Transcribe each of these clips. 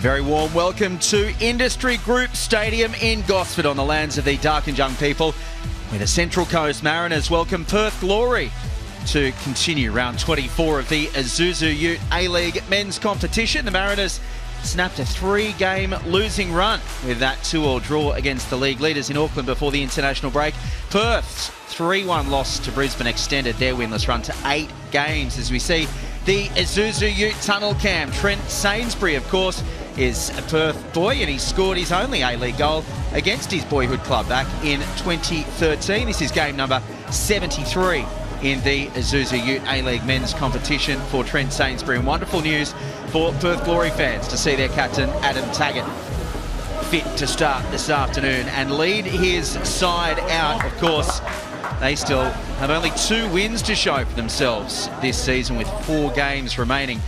very warm welcome to Industry Group Stadium in Gosford on the lands of the Darkinjung people, where the Central Coast Mariners welcome Perth Glory to continue round 24 of the Isuzu UTE A-League men's competition. The Mariners snapped a 3-game losing run with that 2-2 draw against the league leaders in Auckland before the international break. Perth's 3-1 loss to Brisbane extended their winless run to 8 games. As we see the Isuzu UTE tunnel cam, Trent Sainsbury, of course, is a Perth boy, and he scored his only A-League goal against his boyhood club back in 2013. This is game number 73 in the Isuzu UTE A-League men's competition for Trent Sainsbury. And wonderful news for Perth Glory fans to see their captain Adam Taggart fit to start this afternoon and lead his side out. Of course, they still have only 2 wins to show for themselves this season, with 4 games remaining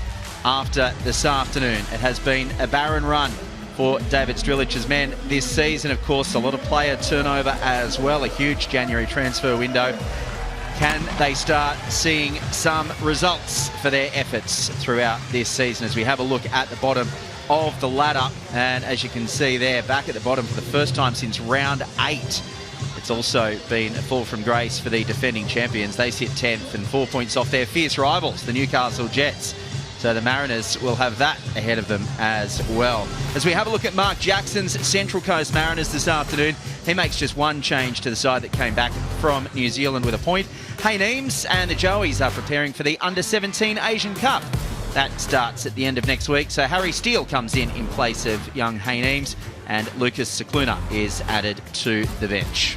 after this afternoon. It has been a barren run for David Strilich's men this season. Of course, a lot of player turnover as well, a huge January transfer window. Can they start seeing some results for their efforts throughout this season? As we have a look at the bottom of the ladder, and as you can see there, back at the bottom for the first time since round 8, it's also been a fall from grace for the defending champions. They sit 10th and 4 points off their fierce rivals, the Newcastle Jets. So the Mariners will have that ahead of them as well. As we have a look at Mark Jackson's Central Coast Mariners this afternoon, he makes just one change to the side that came back from New Zealand with a point. Hayne Eames and the Joeys are preparing for the Under-17 Asian Cup. That starts at the end of next week, so Harry Steele comes in place of young Hayne Eames, and Lucas Cicluna is added to the bench.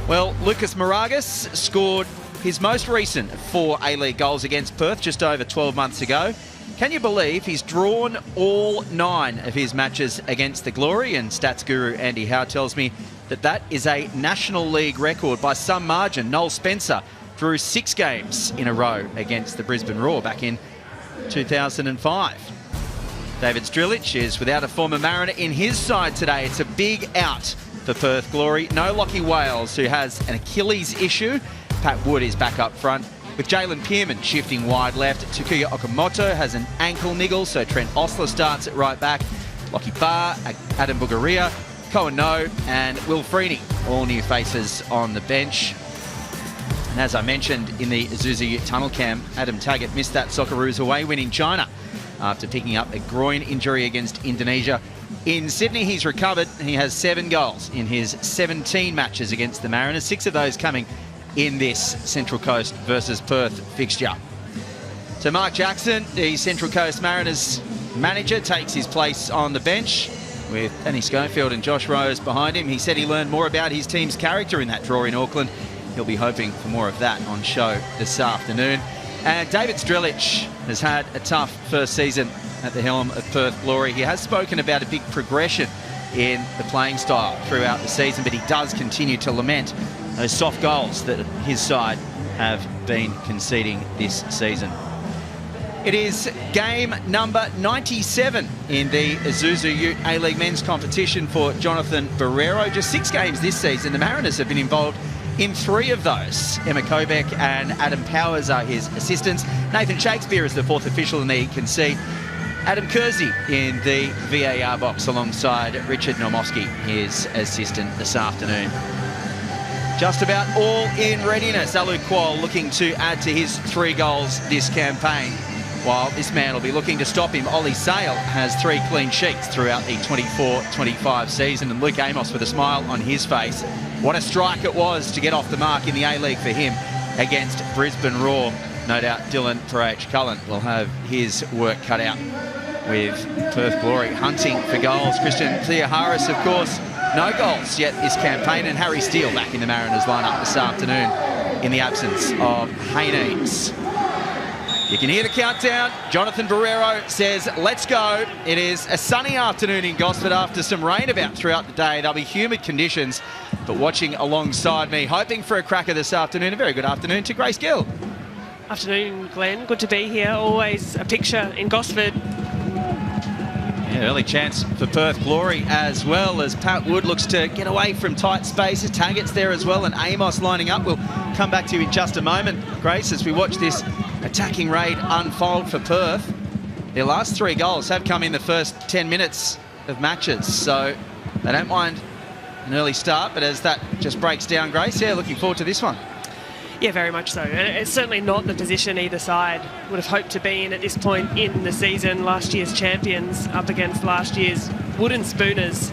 Well, Lucas Moragas scored his most recent 4 A-League goals against Perth just over 12 months ago. Can you believe he's drawn all 9 of his matches against the Glory? And stats guru Andy Howe tells me that that is a National League record by some margin. Noel Spencer drew 6 games in a row against the Brisbane Roar back in 2005. David Strilich is without a former Mariner in his side today. It's a big out for Perth Glory. No Lockie Wales, who has an Achilles issue. Pat Wood is back up front, with Jalen Pearman shifting wide left. Takuya Okamoto has an ankle niggle, so Trent Osler starts at right back. Lockie Barr, Adam Bugaria, Cohen No, and Will Freeney, all new faces on the bench. And as I mentioned in the Isuzu UTE tunnel cam, Adam Taggart missed that Socceroos away win in China after picking up a groin injury against Indonesia. In Sydney, he's recovered. He has 7 goals in his 17 matches against the Mariners, 6 of those coming in this Central Coast versus Perth fixture. So Mark Jackson, the Central Coast Mariners manager, takes his place on the bench with Danny Schofield and Josh Rose behind him. He said he learned more about his team's character in that draw in Auckland. He'll be hoping for more of that on show this afternoon. And David Strilich has had a tough first season at the helm of Perth Glory. He has spoken about a big progression in the playing style throughout the season, but he does continue to lament those soft goals that his side have been conceding this season. It is game number 97 in the Isuzu UTE A-League men's competition for Jonathan Barrero. Just 6 games this season. The Mariners have been involved in 3 of those. Emma Kobeck and Adam Powers are his assistants. Nathan Shakespeare is the 4th official in the concede. Adam Kersey in the VAR box alongside Richard Normowski, his assistant this afternoon. Just about all in readiness. Alu Kuol looking to add to his 3 goals this campaign. While this man will be looking to stop him, Ollie Sale has 3 clean sheets throughout the 24-25 season, and Luke Amos with a smile on his face. What a strike it was to get off the mark in the A-League for him against Brisbane Roar. No doubt Dylan Parach-Cullen will have his work cut out with Perth Glory hunting for goals. Christian Theoharis, of course, no goals yet this campaign, and Harry Steele back in the Mariners lineup this afternoon in the absence of Hayne Eames. You can hear the countdown. Jonathan Barrero says, let's go. It is a sunny afternoon in Gosford after some rain about throughout the day. There'll be humid conditions, but watching alongside me, hoping for a cracker this afternoon. A very good afternoon to Grace Gill. Afternoon, Glenn. Good to be here. Always a picture in Gosford. Yeah, early chance for Perth Glory as well, as Pat Wood looks to get away from tight spaces. Taggart's there as well, and Amos lining up. We'll come back to you in just a moment, Grace, as we watch this attacking raid unfold for Perth. their last 3 goals have come in the first 10 minutes of matches, so they don't mind an early start, but as that just breaks down, Grace, yeah, looking forward to this one. Yeah, very much so. And it's certainly not the position either side would have hoped to be in at this point in the season. Last year's champions up against last year's wooden spooners.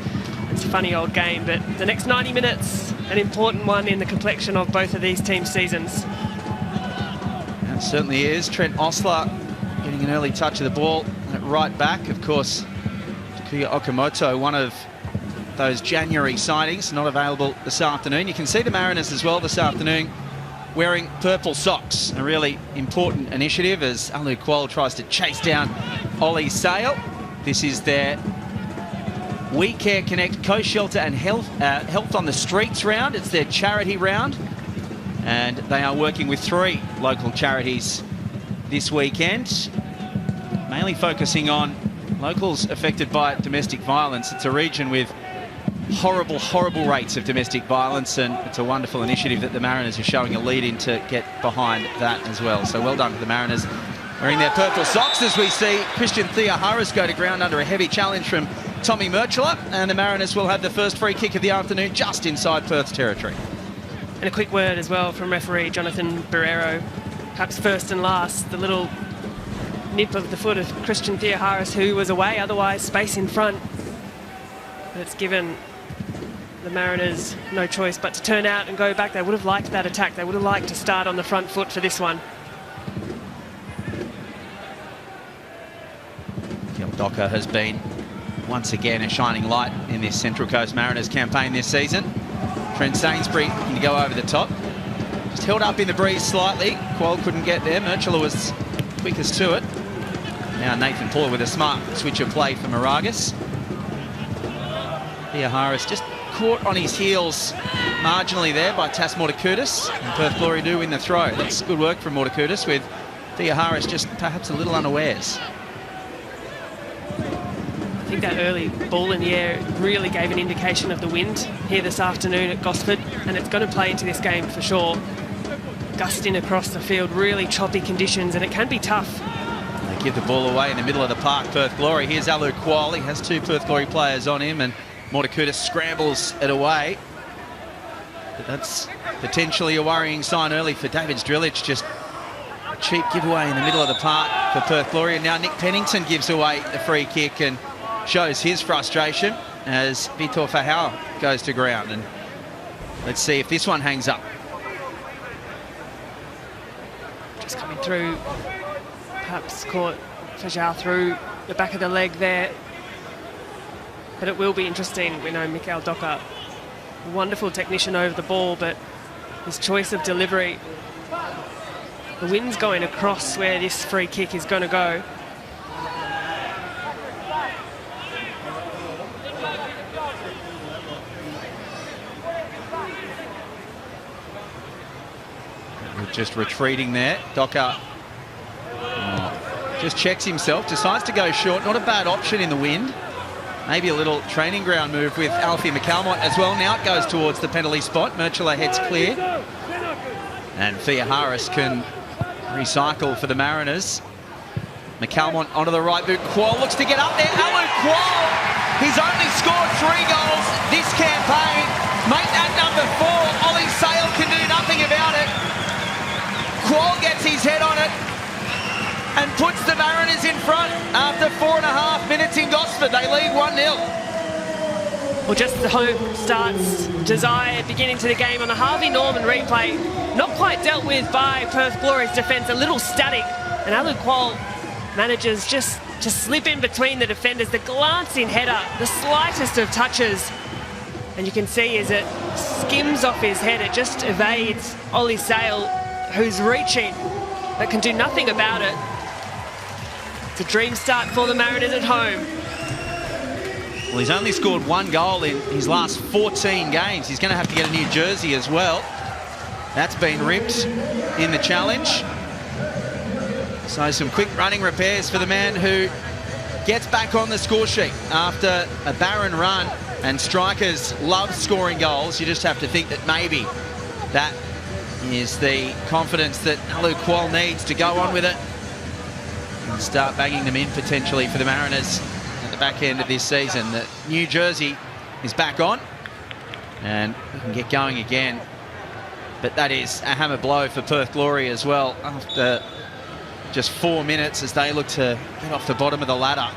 It's a funny old game, but the next 90 minutes, an important one in the complexion of both of these teams' seasons. It certainly is. Trent Osler getting an early touch of the ball at right back. Of course, Takuya Okamoto, one of those January signings, not available this afternoon. You can see the Mariners as well this afternoon wearing purple socks, a really important initiative as Alu Kuol tries to chase down Ollie Sale. This is their We Care Connect Co-Shelter and Health on the Streets round. It's their charity round, and they are working with 3 local charities this weekend, mainly focusing on locals affected by domestic violence. It's a region with horrible rates of domestic violence, and it's a wonderful initiative that the Mariners are showing a lead in to get behind that as well. So well done to the Mariners wearing their purple socks as we see Christian Theoharis go to ground under a heavy challenge from Tommy Murchula, and the Mariners will have the first free kick of the afternoon just inside Perth's territory. And a quick word as well from referee Jonathan Barrero, perhaps first and last, the little nip of the foot of Christian Theoharis, who was away, otherwise space in front. But it's given the Mariners no choice but to turn out and go back. They would have liked that attack. They would have liked to start on the front foot for this one. Gil Docker has been once again a shining light in this Central Coast Mariners campaign this season. Trent Sainsbury looking to go over the top. Just held up in the breeze slightly. Kuol couldn't get there. Murchula was quickest to it. Now Nathan Paul with a smart switch of play for Moragas. Theoharis just caught on his heels marginally there by Tas Mortakudis, and Perth Glory do win the throw. That's good work from Mortakudis, with Theoharis just perhaps a little unawares. I think that early ball in the air really gave an indication of the wind here this afternoon at Gosford, and it's going to play into this game for sure. Gusting across the field, really choppy conditions, and it can be tough. They give the ball away in the middle of the park, Perth Glory. Here's Alu Kuol. He has 2 Perth Glory players on him, and Mortakudis scrambles it away. But that's potentially a worrying sign early for David Strilic. Just a cheap giveaway in the middle of the park for Perth Glory. And now Nick Pennington gives away the free kick and shows his frustration as Vitor Fajau goes to ground. And let's see if this one hangs up. Just coming through, perhaps caught Fajau through the back of the leg there. But it will be interesting. We know Mikael Docker, a wonderful technician over the ball, but his choice of delivery, the wind's going across where this free kick is going to go. Just retreating there. Docker just checks himself, decides to go short. Not a bad option in the wind. Maybe a little training ground move with Alfie McCalmont as well. Now it goes towards the penalty spot. Murchula heads clear. And Theoharis can recycle for the Mariners. McCalmont onto the right boot. Kuol looks to get up there. Alu Kuol, he's only scored 3 goals this campaign. Make that number 4. Ollie Sale can do nothing about it. Kuol gets his head on it and puts the Mariners in front after 4.5 minutes in Gosford. They lead 1-0. Well, just the home starts desire beginning to the game on the Harvey Norman replay. Not quite dealt with by Perth Glory's defence, a little static. And Alu Kuol manages just to slip in between the defenders. The glancing header, the slightest of touches. And you can see as it skims off his head, it just evades Ollie Sale, who's reaching, but can do nothing about it. It's a dream start for the Mariners at home. Well, he's only scored 1 goal in his last 14 games. He's going to have to get a new jersey as well. That's been ripped in the challenge. So some quick running repairs for the man who gets back on the score sheet after a barren run. And strikers love scoring goals. You just have to think that maybe that is the confidence that Alu Kuol needs to go on with it. and start banging them in potentially for the Mariners at the back end of this season. The New Jersey is back on and we can get going again. But that is a hammer blow for Perth Glory as well after just 4 minutes as they look to get off the bottom of the ladder.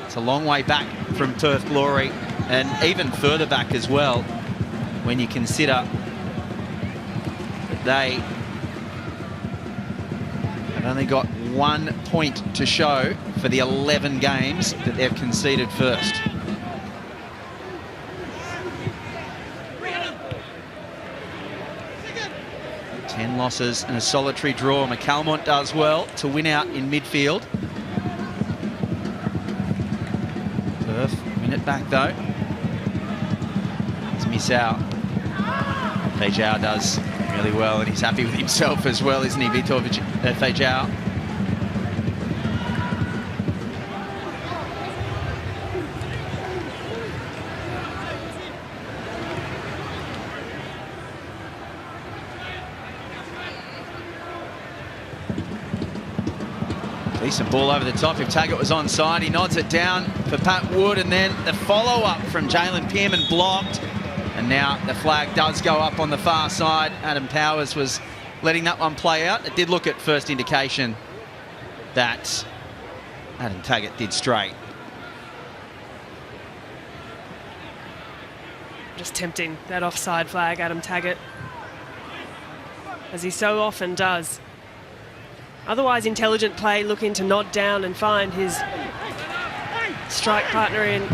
It's a long way back from Perth Glory and even further back as well when you consider that they have only got 1 point to show for the 11 games that they've conceded first. Ten losses and a solitary draw. McCalmont does well to win out in midfield. Perth win it back though. It's miss out. Feijao does really well and he's happy with himself as well, isn't he, Vitor Feijao? Decent ball over the top. If Taggart was onside, he nods it down for Pat Wood, and then the follow-up from Jalen Pearman blocked. And now the flag does go up on the far side. Adam Powers was letting that one play out. It did look at first indication that Adam Taggart did straight. Just tempting that offside flag, Adam Taggart, as he so often does. Otherwise intelligent play, looking to nod down and find his strike partner in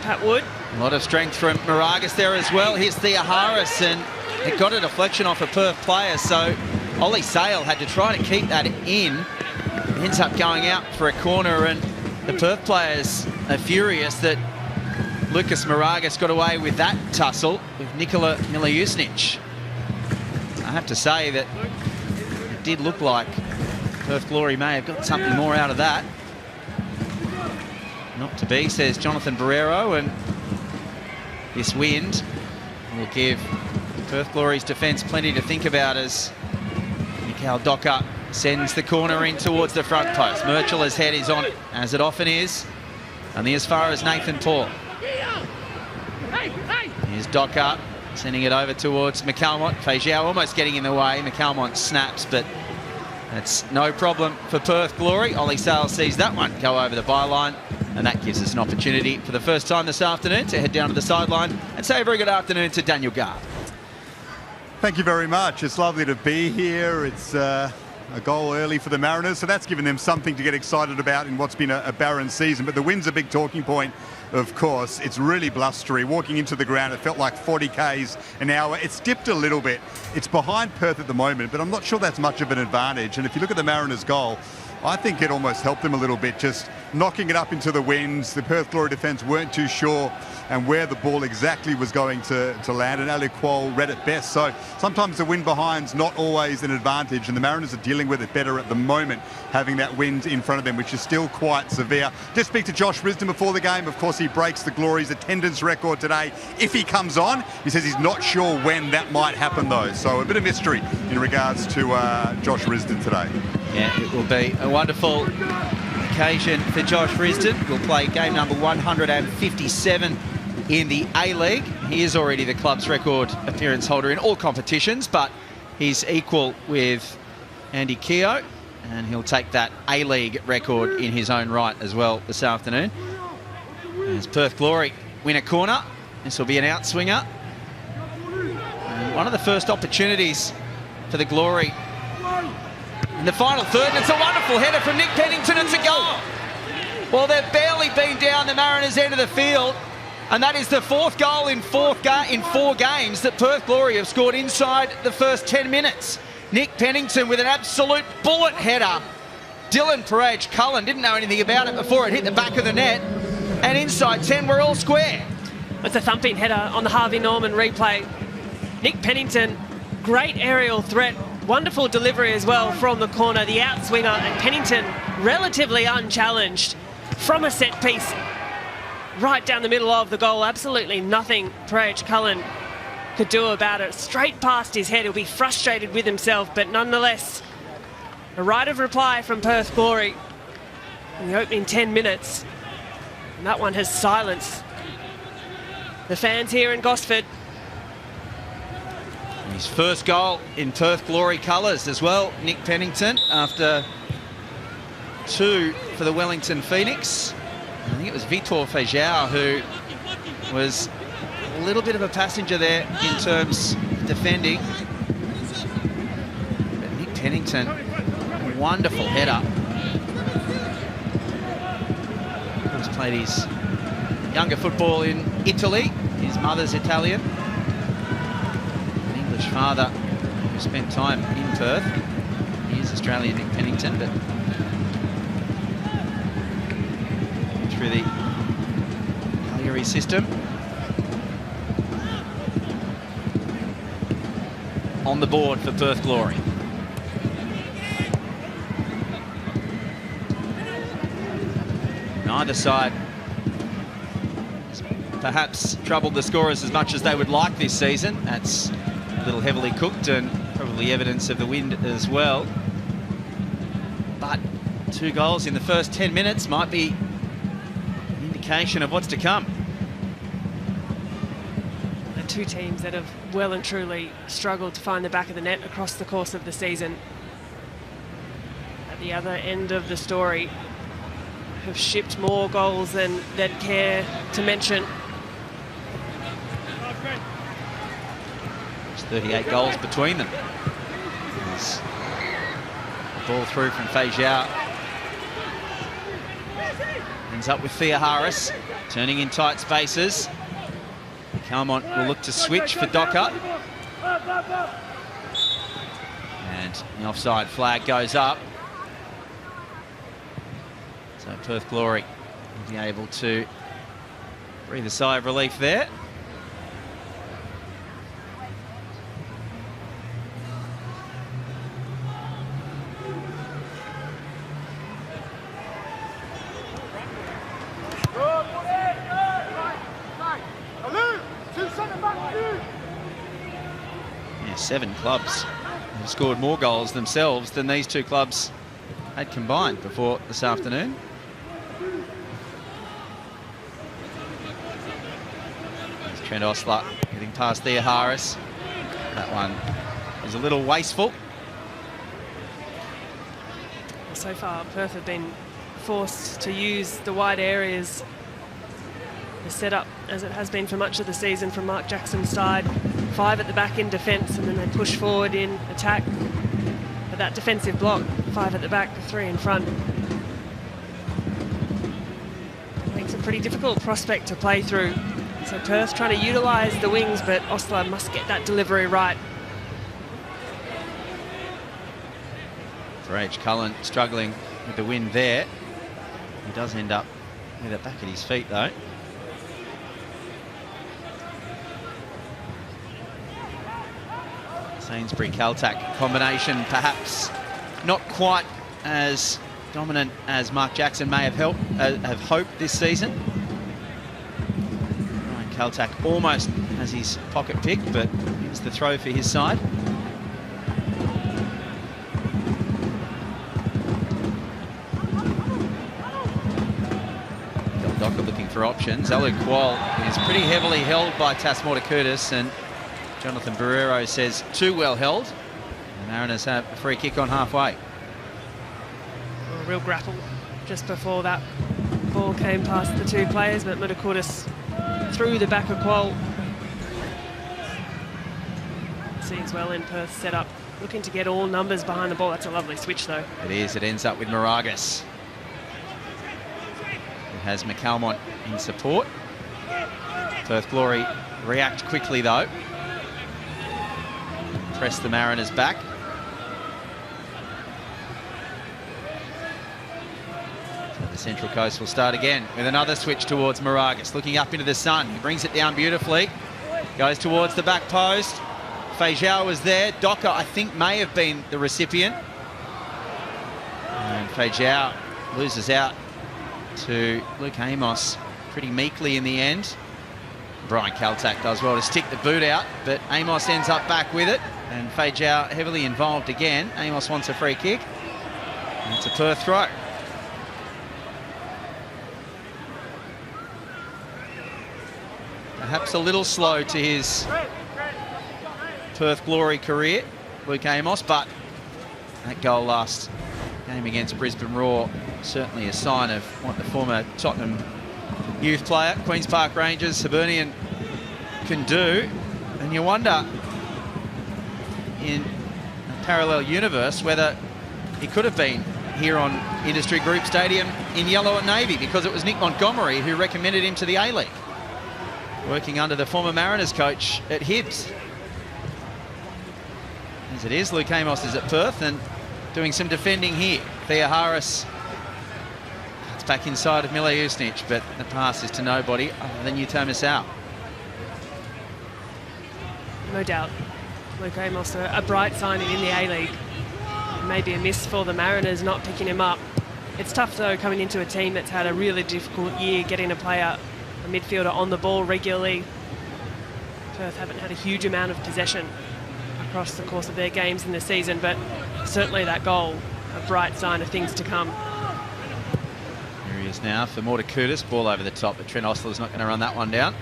Pat Wood. A lot of strength from Moragas there as well. Here's Thea Harris, and it got a deflection off a Perth player, so Ollie Sale had to try to keep that in. It ends up going out for a corner, and the Perth players are furious that Lucas Moragas got away with that tussle with Nikola Milijusnic. I have to say that it did look like Perth Glory may have got something more out of that. Not to be, says Jonathan Barrero, and this wind will give Perth Glory's defence plenty to think about as Mikhail Docker sends the corner in towards the front post. Murchela's head is on it, as it often is, only as far as Nathan Paul. Here's Docker sending it over towards McCalmont. Feijao almost getting in the way. McCalmont snaps, but that's no problem for Perth Glory. Ollie Sale sees that one go over the byline, and that gives us an opportunity for the first time this afternoon to head down to the sideline and say a very good afternoon to Daniel Garb. Thank you very much. It's lovely to be here. It's a goal early for the Mariners, so that's given them something to get excited about in what's been a barren season. But the wind's a big talking point, of course. It's really blustery. Walking into the ground, it felt like 40 k's an hour. It's dipped a little bit. It's behind Perth at the moment, but I'm not sure that's much of an advantage. And if you look at the Mariners' goal, I think it almost helped them a little bit, just knocking it up into the winds. The Perth Glory defence weren't too sure and where the ball exactly was going to land, and Ali Quol read it best. So sometimes the wind behind's not always an advantage, and the Mariners are dealing with it better at the moment, having that wind in front of them, which is still quite severe. Just speak to Josh Risdon before the game. Of course, he breaks the Glory's attendance record today. If he comes on, he says he's not sure when that might happen, though. So a bit of mystery in regards to Josh Risdon today. Yeah, it will be a wonderful occasion for Josh Risdon. We'll play game number 157 in the A-League. He is already the club's record appearance holder in all competitions, but he's equal with Andy Keogh, and he'll take that A-League record in his own right as well this afternoon. As Perth Glory win a corner, this will be an outswinger. And one of the first opportunities for the Glory in the final third, and it's a wonderful header from Nick Pennington. It's a goal. Well, they've barely been down the Mariners' end of the field, and that is the fourth goal in 4 games that Perth Glory have scored inside the first 10 minutes. Nick Pennington with an absolute bullet header. Dylan Perage-Cullen didn't know anything about it before it hit the back of the net, and inside 10 we're all square. It's a thumping header on the Harvey Norman replay. Nick Pennington, great aerial threat. Wonderful delivery as well from the corner, the outswinger, and Pennington relatively unchallenged from a set piece right down the middle of the goal. Absolutely nothing Perage-Cullen could do about it. Straight past his head. He'll be frustrated with himself, but nonetheless, A right of reply from Perth Glory in the opening 10 minutes. And that one has silenced the fans here in Gosford. His first goal in Perth Glory colours as well, Nick Pennington, after 2 for the Wellington Phoenix. I think it was Vitor Feijão who was a little bit of a passenger there in terms of defending. But Nick Pennington, a wonderful header. He's played his younger football in Italy. His mother's Italian. An English father who spent time in Perth. He is Australian, Nick Pennington, but through the Cagliari system. On the board for Perth Glory. Neither side has perhaps troubled the scorers as much as they would like this season. That's a little heavily cooked and probably evidence of the wind as well. But 2 goals in the first 10 minutes might be an indication of what's to come. The 2 teams that have well and truly struggled to find the back of the net across the course of the season. At the other end of the story, have shipped more goals than they'd care to mention. There's 38 goals between them. There's a ball through from Feijão. Ends up with Thea Harris, turning in tight spaces. Calmont will look to switch for Docker. And the offside flag goes up. So Perth Glory will be able to breathe a sigh of relief there. Yeah, 7 clubs have scored more goals themselves than these 2 clubs had combined before this afternoon. There's Trent Osler getting past Thea Harris. That one is a little wasteful. So far, Perth have been forced to use the wide areas, the setup as it has been for much of the season from Mark Jackson's side. 5 at the back in defence, and then they push forward in attack. But that defensive block, 5 at the back, 3 in front, makes a pretty difficult prospect to play through. So Perth trying to utilise the wings, but Osler must get that delivery right. Rage Cullen struggling with the wind there. He does end up with it back at his feet though. Sainsbury-Caltac combination perhaps not quite as dominant as Mark Jackson may have hoped this season. Ryan Caltac almost has his pocket pick, but it's the throw for his side. Del Docker looking for options. Alu Kual is pretty heavily held by Tasmorta-Curtis, and Jonathan Barrero says too well held. The Mariners have a free kick on halfway. A real grapple just before that ball came past the 2 players, but Mutakurtis through the back of Kual. Seems well in Perth set up, looking to get all numbers behind the ball. That's a lovely switch though. It is. It ends up with Moragas. It has McCalmont in support. Perth Glory react quickly though. Press the Mariners back. So the Central Coast will start again with another switch towards Moragas, looking up into the sun. He brings it down beautifully. Goes towards the back post. Feijão was there. Docker, I think, may have been the recipient. And Feijão loses out to Luke Amos pretty meekly in the end. Brian Caltac does well to stick the boot out, but Amos ends up back with it, and Feijão heavily involved again. Amos wants a free kick. It's a Perth throw. Perhaps a little slow to his Perth Glory career, Luke Amos, but that goal last game against Brisbane Roar, certainly a sign of what the former Tottenham youth player, Queen's Park Rangers, Hibernian, can do. And you wonder, in a parallel universe, whether he could have been here on Industry Group Stadium in yellow and navy, because it was Nick Montgomery who recommended him to the A-League, working under the former Mariners coach at Hibs. As it is, Luke Amos is at Perth and doing some defending here. Thea Harris, it's back inside of Mile Usnich, but the pass is to nobody other than Utah out. No doubt. Luke Amos, a bright signing in the A-League. Maybe a miss for the Mariners not picking him up. It's tough, though, coming into a team that's had a really difficult year, getting a player, a midfielder, on the ball regularly. Perth haven't had a huge amount of possession across the course of their games in the season, but certainly that goal, a bright sign of things to come. Here he is now for Morta Kudus, ball over the top, but Trent Ostler's not going to run that one down.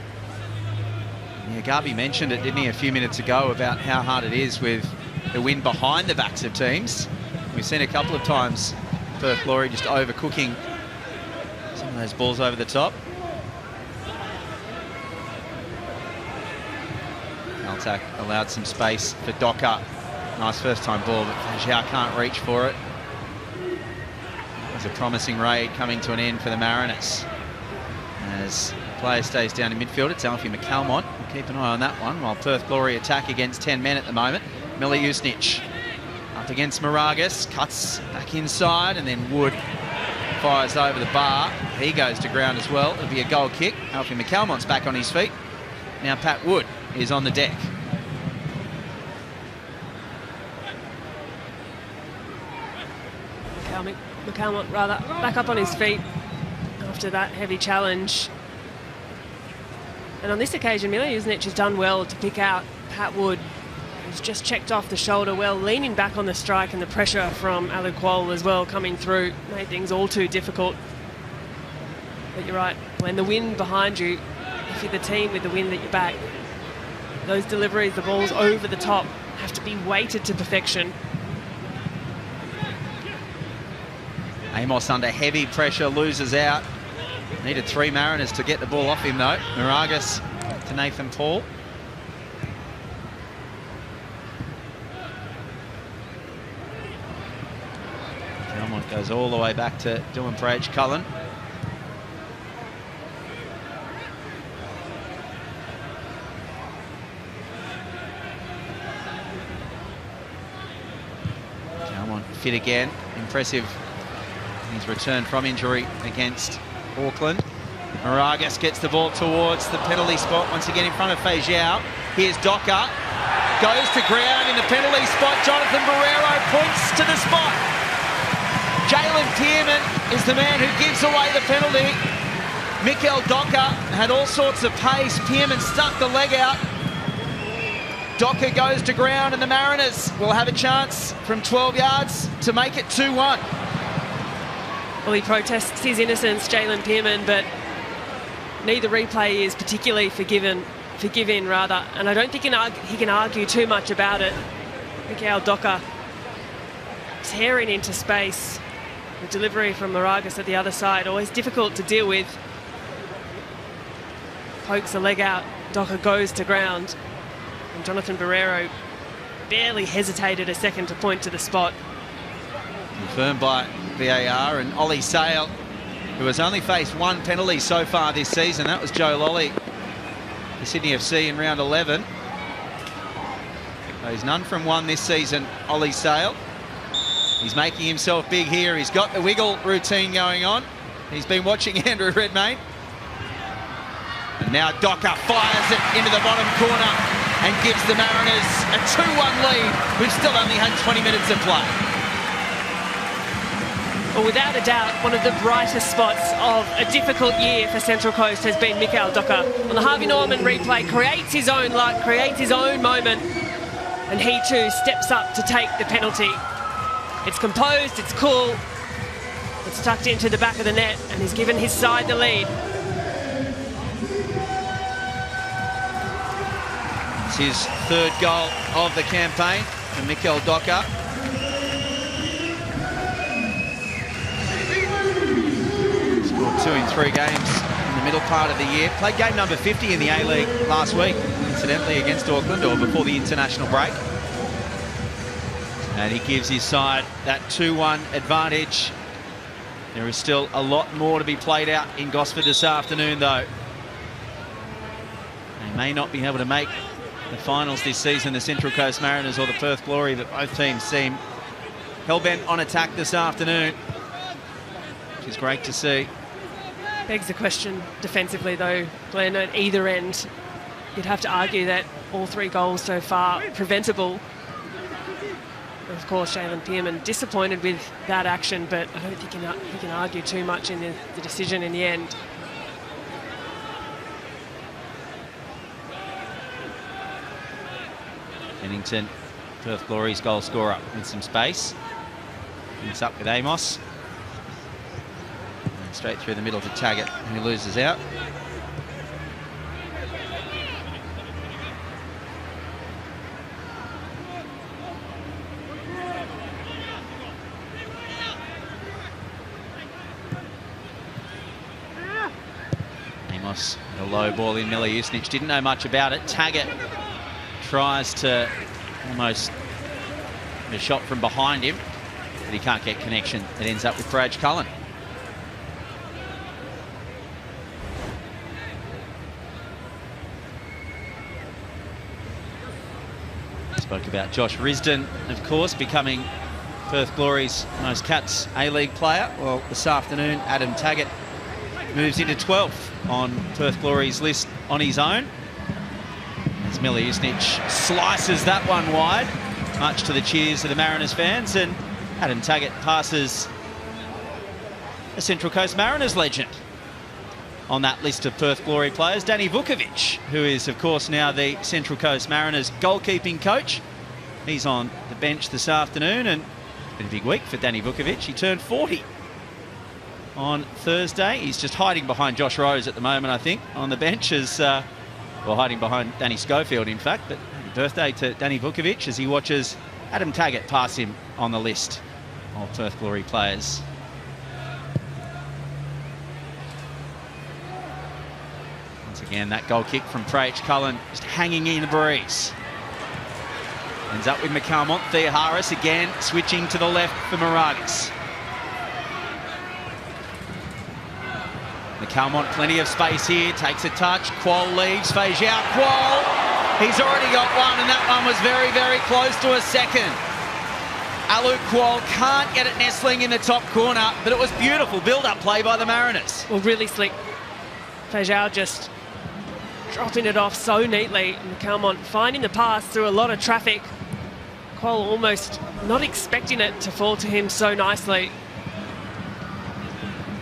Yeah, Garby mentioned it, didn't he, a few minutes ago, about how hard it is with the wind behind the backs of teams. We've seen a couple of times Perth Glory just overcooking some of those balls over the top. Altac allowed some space for Docker. Nice first time ball, but Zhao can't reach for it. There's a promising raid coming to an end for the Mariners. As the player stays down in midfield, it's Alfie McCalmont. We'll keep an eye on that one, while Perth Glory attack against 10 men at the moment. Mile Usnich up against Moragas, cuts back inside, and then Wood fires over the bar. He goes to ground as well. It'll be a goal kick. Alfie McCalmont's back on his feet. Now Pat Wood is on the deck. McCalmont rather back up on his feet after that heavy challenge. And on this occasion, Mile Usnich has done well to pick out Pat Wood, who's just checked off the shoulder well, leaning back on the strike, and the pressure from Aluqual as well coming through made things all too difficult. But you're right, when the wind behind you, if you're the team with the wind at your back, those deliveries, the balls over the top, have to be weighted to perfection. Amos under heavy pressure, loses out. Needed 3 Mariners to get the ball off him though. Moragas to Nathan Paul. Calmont goes all the way back to Dylan Prage Cullen. Calmont fit again, impressive. He's returned from injury against Auckland. Moragas gets the ball towards the penalty spot, once again in front of Fei Zhao. Here's Docker, goes to ground in the penalty spot. Jonathan Barrero points to the spot. Jalen Pearman is the man who gives away the penalty. Mikel Docker had all sorts of pace. Pearman stuck the leg out. Docker goes to ground, and the Mariners will have a chance from 12 yards to make it 2-1. Well, he protests his innocence, Jalen Pearman, but neither replay is particularly forgiving rather, and I don't think he can argue too much about it. Mikel Docker tearing into space. The delivery from Moragas at the other side, always difficult to deal with. Pokes a leg out, Docker goes to ground, and Jonathan Barrero barely hesitated a second to point to the spot. Confirmed by VAR, and Ollie Sale, who has only faced 1 penalty so far this season. That was Joe Lolly, the Sydney FC in round 11. So he's none from 1 this season, Ollie Sale. He's making himself big here. He's got the wiggle routine going on. He's been watching Andrew Redmayne. And now Docker fires it into the bottom corner and gives the Mariners a 2-1 lead. We've still only had 20 minutes of play. Well, without a doubt, one of the brightest spots of a difficult year for Central Coast has been Mikel Docker. On the Harvey Norman replay, creates his own luck, creates his own moment, and he too steps up to take the penalty. It's composed, it's cool. It's tucked into the back of the net, and he's given his side the lead. It's his third goal of the campaign for Mikel Docker. Scored 2 in 3 games in the middle part of the year. Played game number 50 in the A-League last week, incidentally against Auckland, or before the international break. And he gives his side that 2-1 advantage. There is still a lot more to be played out in Gosford this afternoon, though. They may not be able to make the finals this season, the Central Coast Mariners or the Perth Glory, but both teams seem hell-bent on attack this afternoon, which is great to see. Begs the question defensively, though, Glenn, at either end. You'd have to argue that all 3 goals so far preventable. Of course, Jalen Pearman disappointed with that action, but I don't think he can argue too much in the decision in the end. Pennington, Perth Glory's goal scorer, with some space. It's up with Amos. And straight through the middle to Taggart, who loses out. Amos, a low ball in. Miller Usnich didn't know much about it. Taggart tries to almost get a shot from behind him, but he can't get connection. It ends up with Brad Cullen. Spoke about Josh Risdon, of course, becoming Perth Glory's most caps A-League player. Well, this afternoon, Adam Taggart moves into 12th on Perth Glory's list on his own. As Miller Usnich slices that one wide, much to the cheers of the Mariners fans, and Adam Taggart passes a Central Coast Mariners legend on that list of Perth Glory players, Danny Vukovic, who is, of course, now the Central Coast Mariners goalkeeping coach. He's on the bench this afternoon, and it's been a big week for Danny Vukovic. He turned 40 on Thursday. He's just hiding behind Josh Rose at the moment, I think, on the bench, as well, hiding behind Danny Schofield, in fact. But happy birthday to Danny Vukovic as he watches Adam Taggart pass him on the list of Perth Glory players. Once again, that goal kick from Praich Cullen just hanging in the breeze. Ends up with McCalmont. Theoharis again switching to the left for Moragas. McCalmont, plenty of space here, takes a touch. Qual leaves, Fejau. Qual, he's already got one, and that one was very, very close to a second. Alu Qual can't get it nestling in the top corner, but it was beautiful build-up play by the Mariners. Well, really slick. Fejau just dropping it off so neatly. McCalmont finding the pass through a lot of traffic. Qual almost not expecting it to fall to him so nicely.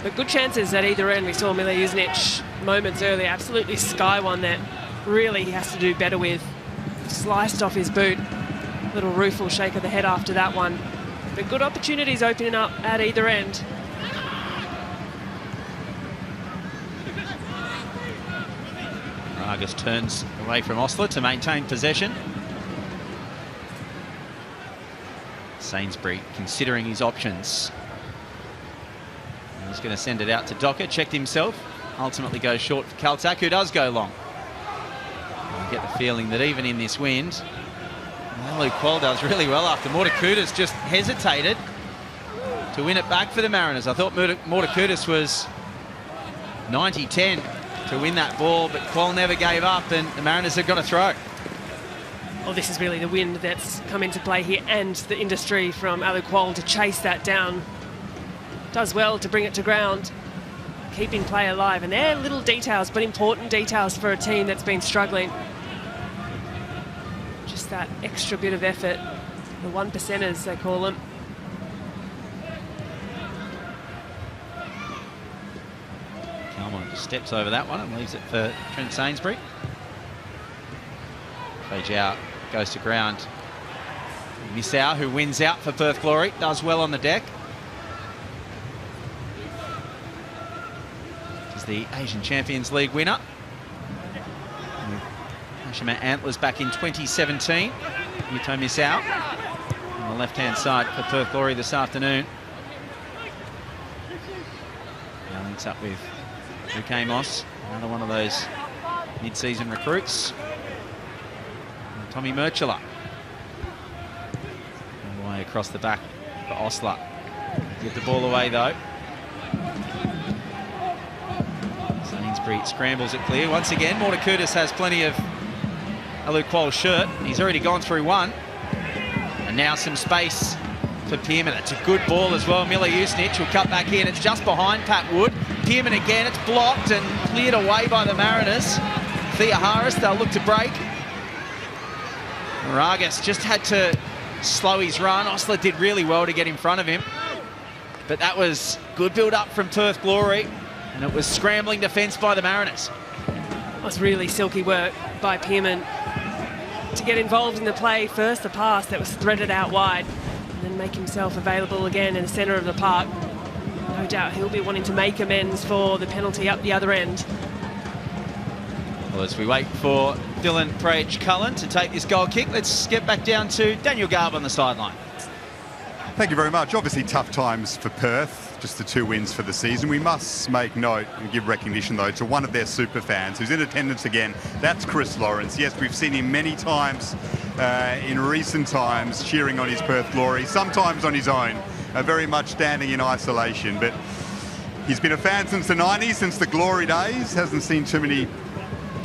But good chances at either end. We saw Miller Usnich moments earlier, absolutely sky one that really he has to do better with. Sliced off his boot. Little rueful shake of the head after that one. But good opportunities opening up at either end. Moragas turns away from Osler to maintain possession. Sainsbury considering his options. He's going to send it out to Docker, checked himself, ultimately goes short for Kaltak, who does go long. I get the feeling that even in this wind, Luke Qual does really well after Mortakutis just hesitated to win it back for the Mariners. I thought Mortakutis was 90-10 to win that ball, but Qual never gave up, and the Mariners have got a throw. Well, this is really the wind that's come into play here, and the industry from Alu Qual to chase that down. Does well to bring it to ground, keeping play alive. And they're little details, but important details for a team that's been struggling. Just that extra bit of effort. The 1%ers, they call them. Calmon just steps over that one and leaves it for Trent Sainsbury. Fejau goes to ground Misau, who wins out for Perth Glory, does well on the deck. Is the Asian Champions League winner. Kashima Antlers back in 2017. Yuto Misau on the left-hand side for Perth Glory this afternoon. Now links up with Luke Amos, another one of those mid-season recruits. And Tommy Murchula. All the way across the back for Osler. Give the ball away though. Sainsbury scrambles it clear. Once again, Mortakutis has plenty of Aluqual's shirt. He's already gone through one. And now some space for Pearman. It's a good ball as well. Mila Usnich will cut back in. It's just behind Pat Wood. Pearman again. It's blocked and cleared away by the Mariners. Thea Harris, they'll look to break. Moragas just had to slow his run. Osler did really well to get in front of him. But that was good build-up from Perth Glory. And it was scrambling defence by the Mariners. That was really silky work by Pearman to get involved in the play. First the pass that was threaded out wide, and then make himself available again in the centre of the park. No doubt he'll be wanting to make amends for the penalty up the other end. Well, as we wait for Dylan Prage-Cullen to take this goal kick, let's get back down to Daniel Garb on the sideline. Thank you very much. Obviously tough times for Perth, just the 2 wins for the season. We must make note and give recognition though to one of their super fans who's in attendance again. That's Chris Lawrence. Yes, we've seen him many times in recent times cheering on his Perth Glory, sometimes on his own, very much standing in isolation. But he's been a fan since the 90s, since the Glory days. Hasn't seen too many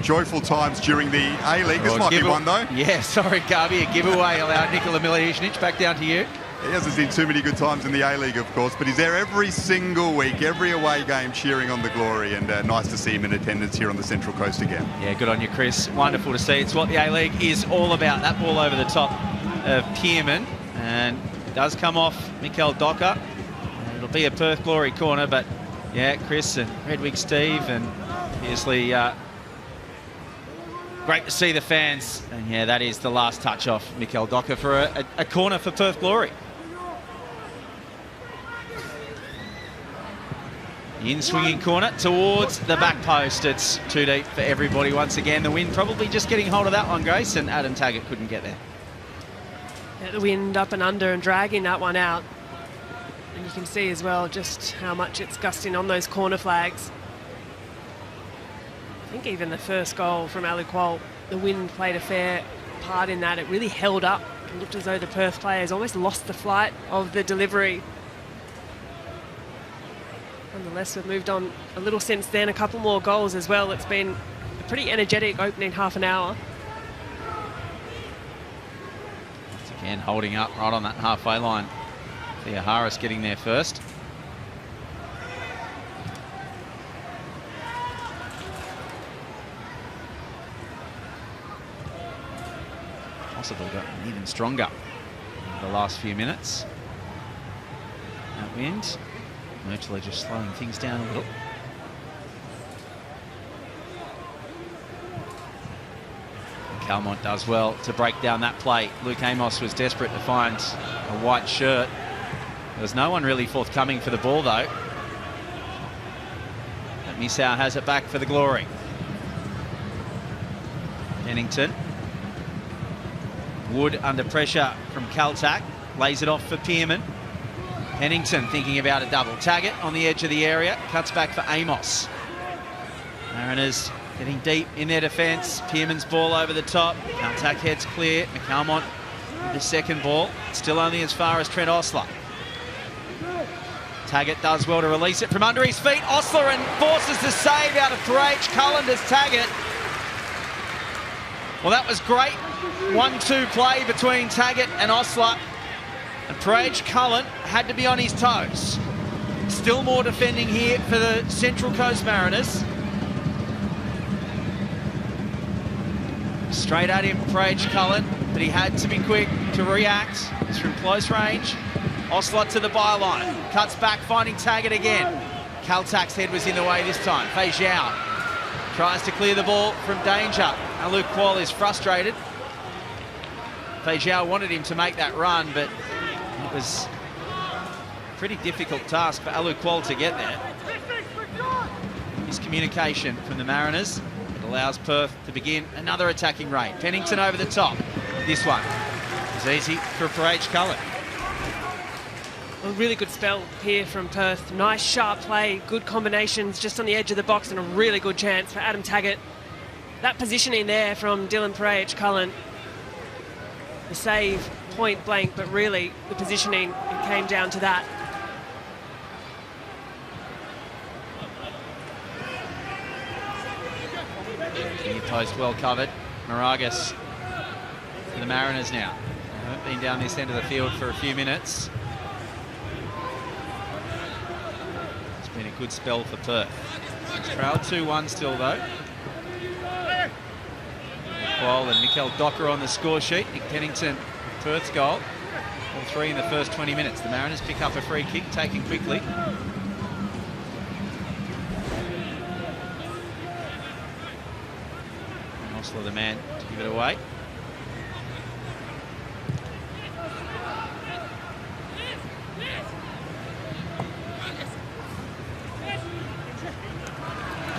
joyful times during the A-League. This might be one though. Yeah, sorry Garby, a giveaway allowed Nikola Milojevic. Back down to you. He hasn't seen too many good times in the A-League, of course, but he's there every single week, every away game cheering on the Glory, and nice to see him in attendance here on the Central Coast again. Yeah, good on you, Chris. Wonderful to see. It's what the A-League is all about. That ball over the top of Pearman, and it does come off Mikel Docker. It'll be a Perth Glory corner, but yeah, Chris and Redwig Steve, and obviously great to see the fans. And yeah, that is the last touch off Mikel Docker for a corner for Perth Glory. In-swinging corner towards the back post. It's too deep for everybody once again. The wind probably just getting hold of that one, Grace, and Adam Taggart couldn't get there. Yeah, the wind up and under and dragging that one out. And you can see as well just how much it's gusting on those corner flags. I think even the first goal from Aluqual, the wind played a fair part in that. It really held up. It looked as though the Perth players almost lost the flight of the delivery. Nonetheless, we've moved on a little since then. A couple more goals as well. It's been a pretty energetic opening half an hour. Once again, holding up right on that halfway line. Thea Harris getting there first. Possibly gotten even stronger in the last few minutes. That wind. Murchler just slowing things down a little. And Calmont does well to break down that play. Luke Amos was desperate to find a white shirt. There was no one really forthcoming for the ball though. But Misau has it back for the Glory. Pennington. Wood under pressure from Kaltak. Lays it off for Pearman. Pennington thinking about a double. Taggart on the edge of the area. Cuts back for Amos. Mariners getting deep in their defence. Pearman's ball over the top. Kaltak heads clear. McCalmont with the second ball. Still only as far as Trent Osler. Taggart does well to release it from under his feet. Osler and forces the save out of Prage-Cullen as Taggart. Well, that was great. 1-2 play between Taggart and Osler. And Prage-Cullen had to be on his toes. Still more defending here for the Central Coast Mariners. Straight at him, Prage-Cullen, but he had to be quick to react. It's from close range. Osler to the byline. Cuts back, finding Taggart again. Kaltak's head was in the way this time. Fei Zhao tries to clear the ball from danger. And Luke Quall is frustrated. Feijao wanted him to make that run, but it was a pretty difficult task for Alu Kual to get there. Miscommunication from the Mariners. It allows Perth to begin another attacking raid. Pennington over the top. This one is easy for H. Cullen. A really good spell here from Perth. Nice sharp play, good combinations just on the edge of the box, and a really good chance for Adam Taggart. That positioning there from Dylan H. Cullen. The save, point blank, but really the positioning, it came down to that. Near post well covered. Moragas for the Mariners now. They haven't been down this end of the field for a few minutes. It's been a good spell for Perth. It's trailed 2-1 still though. Qual and Mikel Docker on the score sheet. Nick Pennington, Perth's goal. All three in the first 20 minutes. The Mariners pick up a free kick, taken quickly. Osler the man to give it away.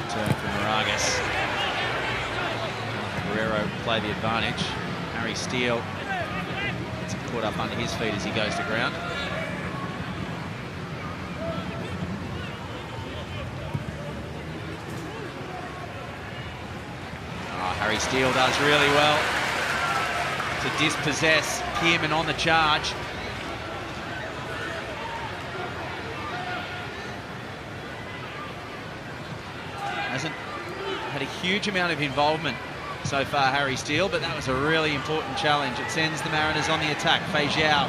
Turn for Moragas. Guerrero play the advantage. Harry Steele gets caught up under his feet as he goes to ground. Harry Steele does really well to dispossess Kierman on the charge. Hasn't had a huge amount of involvement so far, Harry Steele, but that was a really important challenge. It sends the Mariners on the attack. Feijao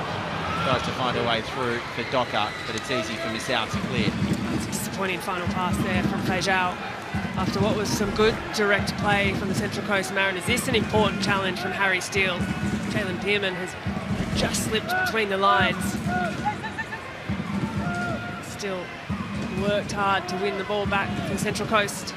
tries to find a way through for Docker, but it's easy for Misao to clear. It's a disappointing final pass there from Feijao. After what was some good direct play from the Central Coast Mariners, this is an important challenge from Harry Steele. Jalen Pearman has just slipped between the lines. Still worked hard to win the ball back for Central Coast.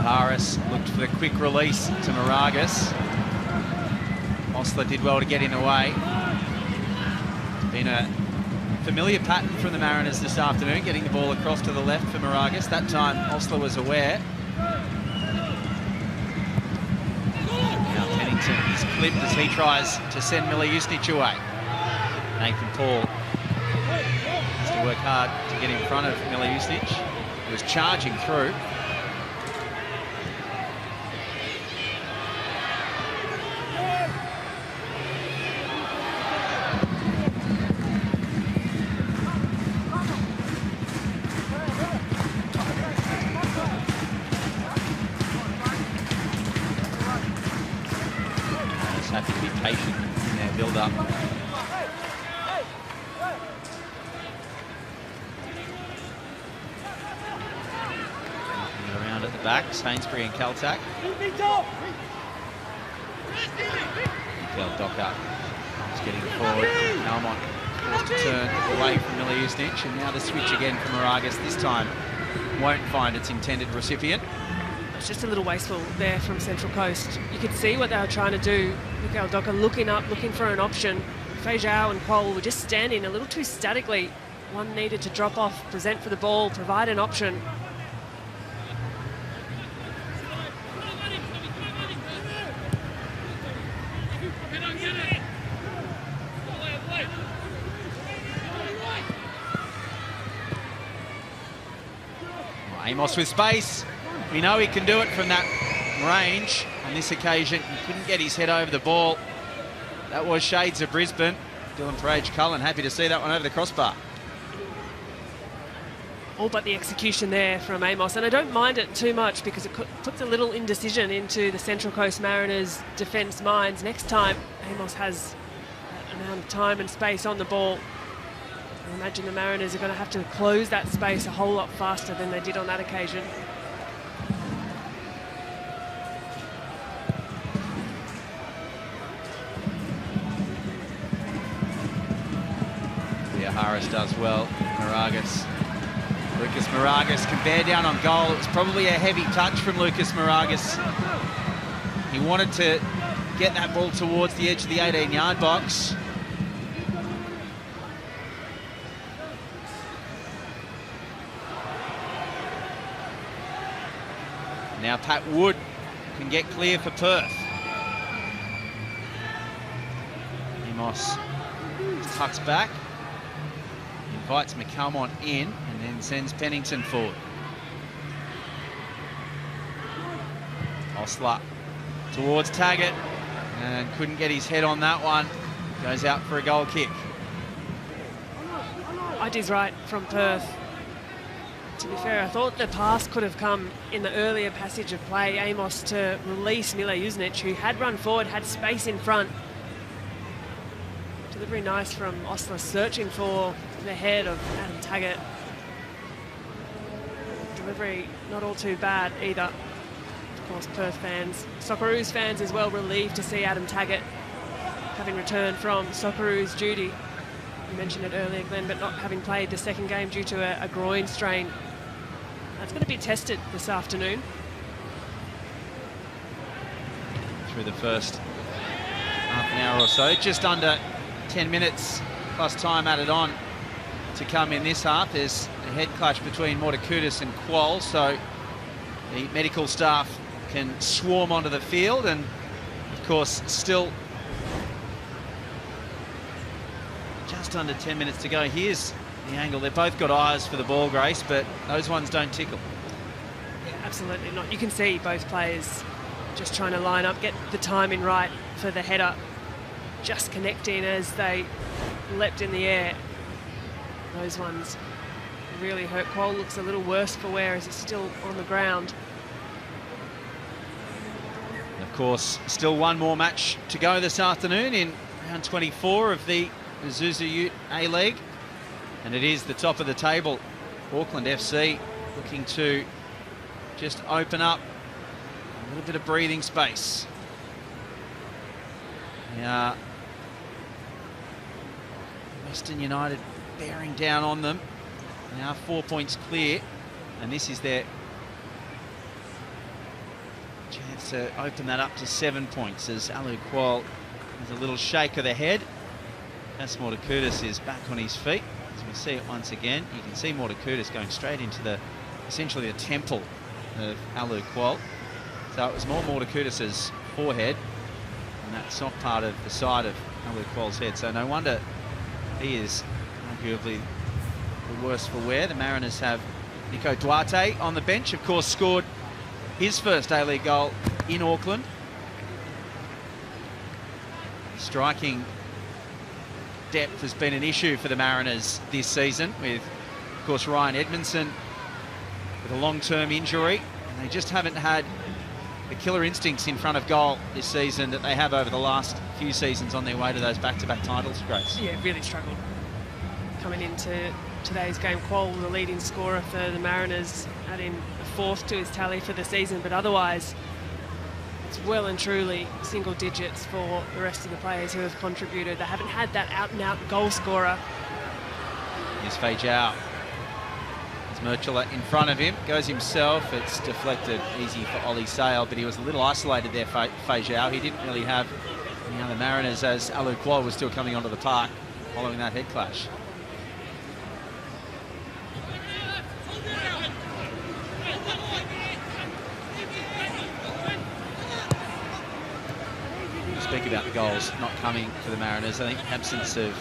Harris looked for the quick release to Moragas. Osler did well to get in the way. It's been a familiar pattern from the Mariners this afternoon, getting the ball across to the left for Moragas. That time Osler was aware. Now Pennington is clipped as he tries to send Milojusnic away. Nathan Paul has to work hard to get in front of Milojusnic. He was charging through. Happy to be patient in their build-up. Around at the back, Sainsbury and Kaltak. Mikel Docker is getting forward. Almont forced to turn away from Milojusnic, and now the switch again from Moragas. This time won't find its intended recipient. It's just a little wasteful there from Central Coast. You could see what they were trying to do. Mikel Docker looking up, looking for an option. Feijao and Qual were just standing a little too statically. One needed to drop off, present for the ball, provide an option. Amos with space. We know he can do it from that range. On this occasion, he couldn't get his head over the ball. That was shades of Brisbane. Dylan H. Cullen, happy to see that one over the crossbar. All but the execution there from Amos, and I don't mind it too much because it puts a little indecision into the Central Coast Mariners' defence minds. Next time, Amos has that amount of time and space on the ball. I imagine the Mariners are going to have to close that space a whole lot faster than they did on that occasion. Harris does well. Moragas. Lucas Moragas can bear down on goal. It was probably a heavy touch from Lucas Moragas. He wanted to get that ball towards the edge of the 18-yard box. Now Pat Wood can get clear for Perth. Amos tucks back, invites McCalmont in, and then sends Pennington forward. Osler towards Taggart, and couldn't get his head on that one. Goes out for a goal kick. Idea's right from Perth. To be fair, I thought the pass could have come in the earlier passage of play. Amos to release Mile Jusnic, who had run forward, had space in front. Delivery nice from Osler, searching for the head of Adam Taggart. Delivery not all too bad either. Of course, Perth fans, Socceroos fans as well, relieved to see Adam Taggart having returned from Socceroos duty. You mentioned it earlier, Glenn, but not having played the second game due to a groin strain. That's going to be tested this afternoon. Through the first half an hour or so, just under 10 minutes plus time added on to come in this half. There's a head clash between Mortakudis and Qual, so the medical staff can swarm onto the field, and of course still just under 10 minutes to go. Here's the angle. They've both got eyes for the ball, Grace, but those ones don't tickle. Yeah, absolutely not. You can see both players just trying to line up, get the timing right for the header, just connecting as they leapt in the air. Those ones really hurt. Qual looks a little worse for wear as he's still on the ground. And of course, still one more match to go this afternoon in round 24 of the Isuzu UTE A-League. And it is the top of the table. Auckland FC looking to just open up a little bit of breathing space. Now, Western United bearing down on them. Now 4 points clear, and this is their chance to open that up to 7 points as Alu Qual has a little shake of the head. As Mortakudis is back on his feet. As we see it once again, you can see Mortakudis going straight into essentially the temple of Alu Qual. So it was more Mortakudis' forehead and that soft part of the side of Alu Qual's head. So no wonder he is arguably the worse for wear. The Mariners have Nico Duarte on the bench, of course scored his first A-League goal in Auckland. Striking depth has been an issue for the Mariners this season, with, of course, Ryan Edmondson with a long-term injury. And they just haven't had the killer instincts in front of goal this season that they have over the last few seasons on their way to those back-to-back titles, Grace. Yeah, really struggled coming into today's game. Qual, the leading scorer for the Mariners, adding a fourth to his tally for the season, but otherwise it's well and truly single digits for the rest of the players who have contributed. They haven't had that out-and-out goal scorer. Here's Fei Zhao. There's Murchula in front of him, goes himself. It's deflected easy for Ollie Sale, but he was a little isolated there, Fei Zhao. He didn't really have any other Mariners as Alu Qual was still coming onto the park following that head clash. Speak about the goals not coming for the Mariners. I think absence of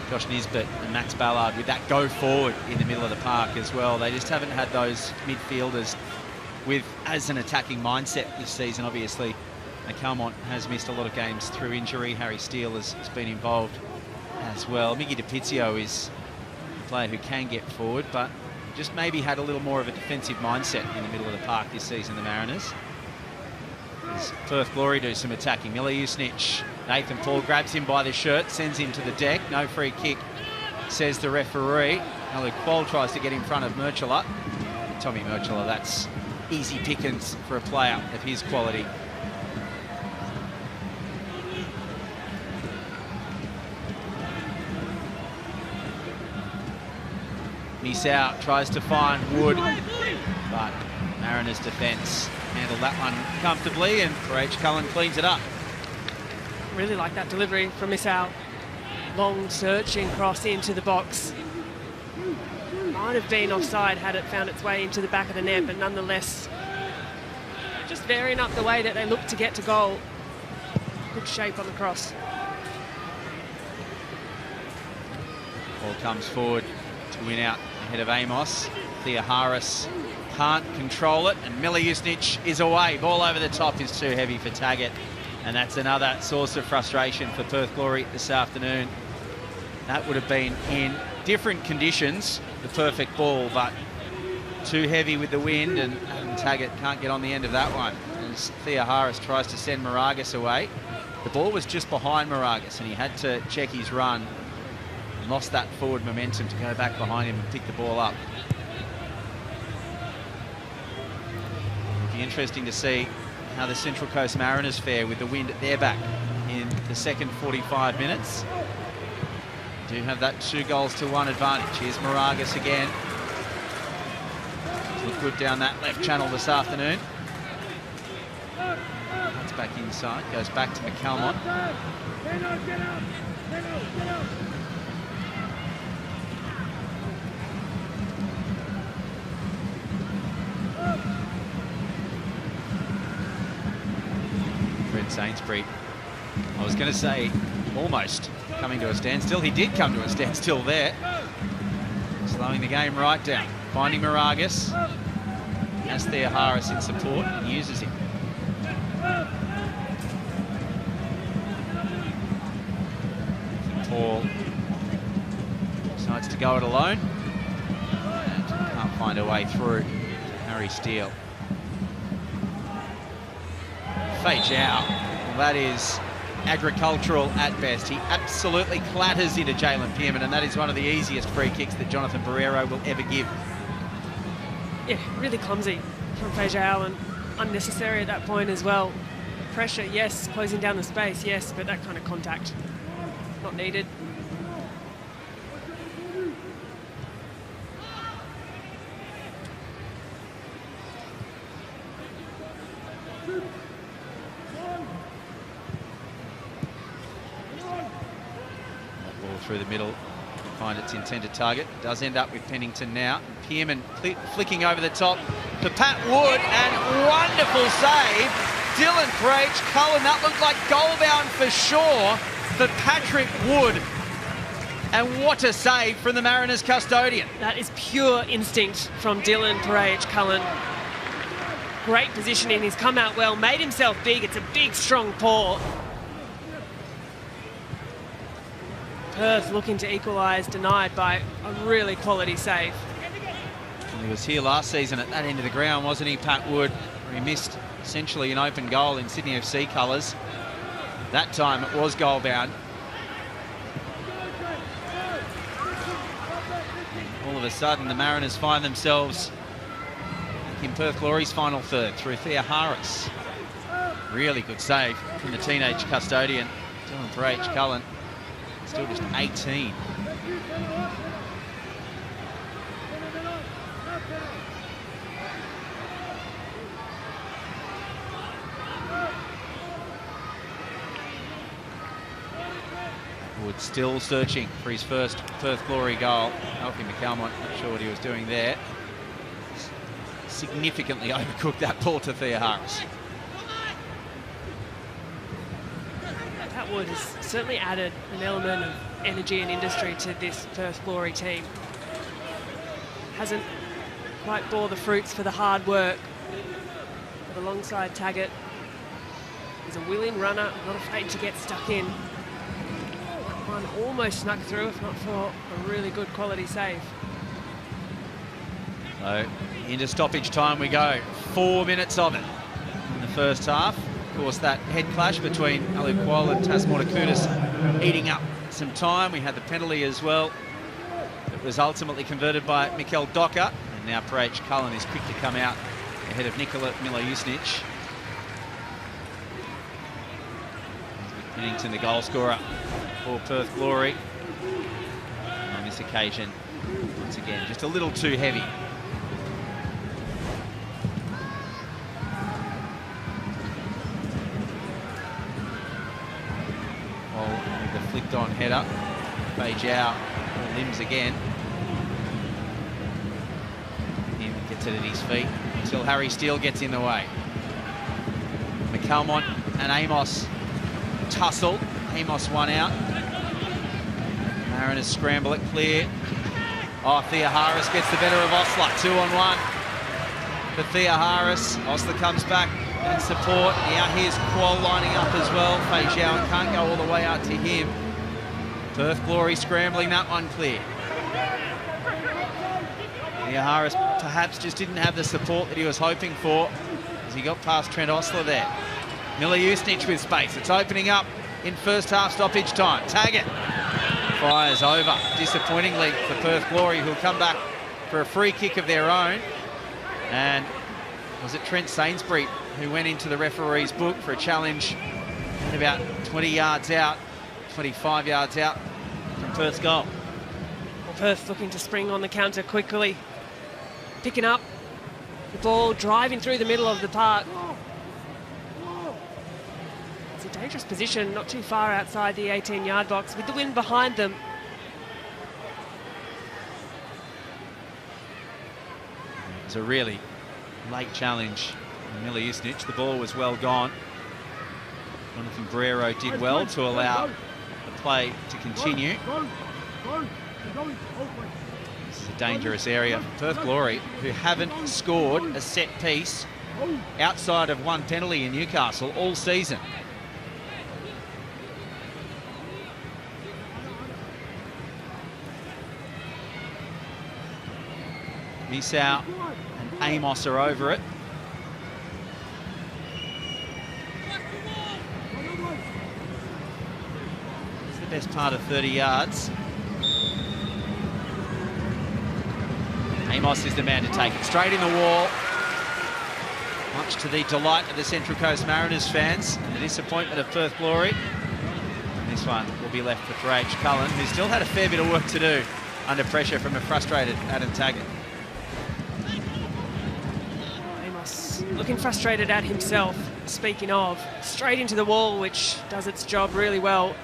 Josh Nisbet and Max Ballard with that go forward in the middle of the park as well. They just haven't had those midfielders with as an attacking mindset this season. Obviously, McCalmont has missed a lot of games through injury. Harry Steele has been involved as well. Miggy DiPizio is a player who can get forward, but just maybe had a little more of a defensive mindset in the middle of the park this season, the Mariners. As Perth Glory do some attacking. Mile Jusnic, Nathan Paul grabs him by the shirt, sends him to the deck. No free kick, says the referee. Alu Qual tries to get in front of Murchula. Tommy Murchula, that's easy pickings for a player of his quality. miss out, tries to find Wood, but Mariners defence handled that one comfortably, and H. Cullen cleans it up. Really like that delivery from Misao. Long searching cross into the box. Might have been offside had it found its way into the back of the net, but nonetheless, just varying up the way that they look to get to goal. Good shape on the cross. Ball comes forward to win out ahead of Amos. Theoharis can't control it, and Miljusnic is away. Ball over the top is too heavy for Taggart, and that's another source of frustration for Perth Glory this afternoon. That would have been in different conditions the perfect ball, but too heavy with the wind, and Taggart can't get on the end of that one. As Theoharis tries to send Moragas away. The ball was just behind Moragas, and he had to check his run. Lost that forward momentum to go back behind him and pick the ball up. It'll be interesting to see how the Central Coast Mariners fare with the wind at their back in the second 45 minutes. Do have that 2-1 advantage. Here's Moragas again. He's looked good down that left channel this afternoon. That's back inside, goes back to McCalmont. Fred Sainsbury, I was going to say almost coming to a standstill. He did come to a standstill there. Slowing the game right down. Finding Moragas. Has Theoharis in support and uses him. Paul decides to go it alone. And can't find a way through. Harry Steele. Fei Zhao. Well, that is agricultural at best. He absolutely clatters into Jalen Pearman, and that is one of the easiest free kicks that Jonathan Barrero will ever give. Yeah, really clumsy from Fei Zhao, and unnecessary at that point as well. Pressure, yes. Closing down the space, yes, but that kind of contact, not needed. Through the middle, find its intended target. Does end up with Pennington now. Pearman flicking over the top to Pat Wood, and wonderful save. Dylan Craig Cullen, that looked like goal bound for sure for Patrick Wood. And what a save from the Mariners custodian. That is pure instinct from Dylan Parage Cullen. Great positioning, he's come out well, made himself big. It's a big, strong paw. Perth looking to equalise, denied by a really quality save. He was here last season at that end of the ground, wasn't he, Pat Wood? Where he missed essentially an open goal in Sydney FC colours. That time it was goal bound. And all of a sudden the Mariners find themselves in Perth Glory's final third through Theoharis. Really good save from the teenage custodian, Dylan Parage Cullen. Still just 18. Wood still searching for his first Perth Glory goal. Alfie McCalmont, not sure what he was doing there. Significantly overcooked that ball to Theoharis. Pat Wood has certainly added an element of energy and industry to this Perth Glory team. Hasn't quite bore the fruits for the hard work. But alongside Taggart, he's a willing runner, not afraid to get stuck in. One almost snuck through, if not for a really good quality save. So into stoppage time we go. 4 minutes of it in the first half. Of course, that head clash between Ali Kual and Tasmota Kudus eating up some time. We had the penalty as well. It was ultimately converted by Mikel Docker. And now Parage Cullen is quick to come out ahead of Nikola Miljusnic. Pennington, the goal scorer for Perth Glory. On this occasion, Once again, just a little too heavy. Well, with the flicked on header, Fei out limbs again. He gets it at his feet until Harry Steele gets in the way. McCalmont and Amos tussle. Amos one out. Mariners scramble it clear. Oh, Theoharis gets the better of Osler. 2-on-1 for Theoharis. Osler comes back and support. Now here's Qual lining up as well. Fei Zhao can't go all the way out to him. Perth Glory scrambling that one clear. Theoharis perhaps just didn't have the support that he was hoping for as he got past Trent Osler there. Miller Usnich with space. It's opening up in first half stoppage time. Taggart fires over, disappointingly for Perth Glory, who'll come back for a free kick of their own. And was it Trent Sainsbury who went into the referee's book for a challenge about 20 yards out, 25 yards out from Perth's goal. Well, Perth looking to spring on the counter quickly. Picking up the ball, driving through the middle of the park. It's a dangerous position, not too far outside the 18-yard box, with the wind behind them. It was a really late challenge from Miller Usnich. The ball was well gone. Jonathan Barrero did well to allow the play to continue. This is a dangerous area for Perth Glory, who haven't scored a set piece outside of one penalty in Newcastle all season. Misau and Amos are over it. It's the best part of 30 yards. Amos is the man to take it. Straight in the wall. Much to the delight of the Central Coast Mariners fans and the disappointment of Perth Glory. And this one will be left for H. Cullen, who still had a fair bit of work to do under pressure from a frustrated Adam Taggart. Amos looking frustrated at himself, speaking of. Straight into the wall, which does its job really well.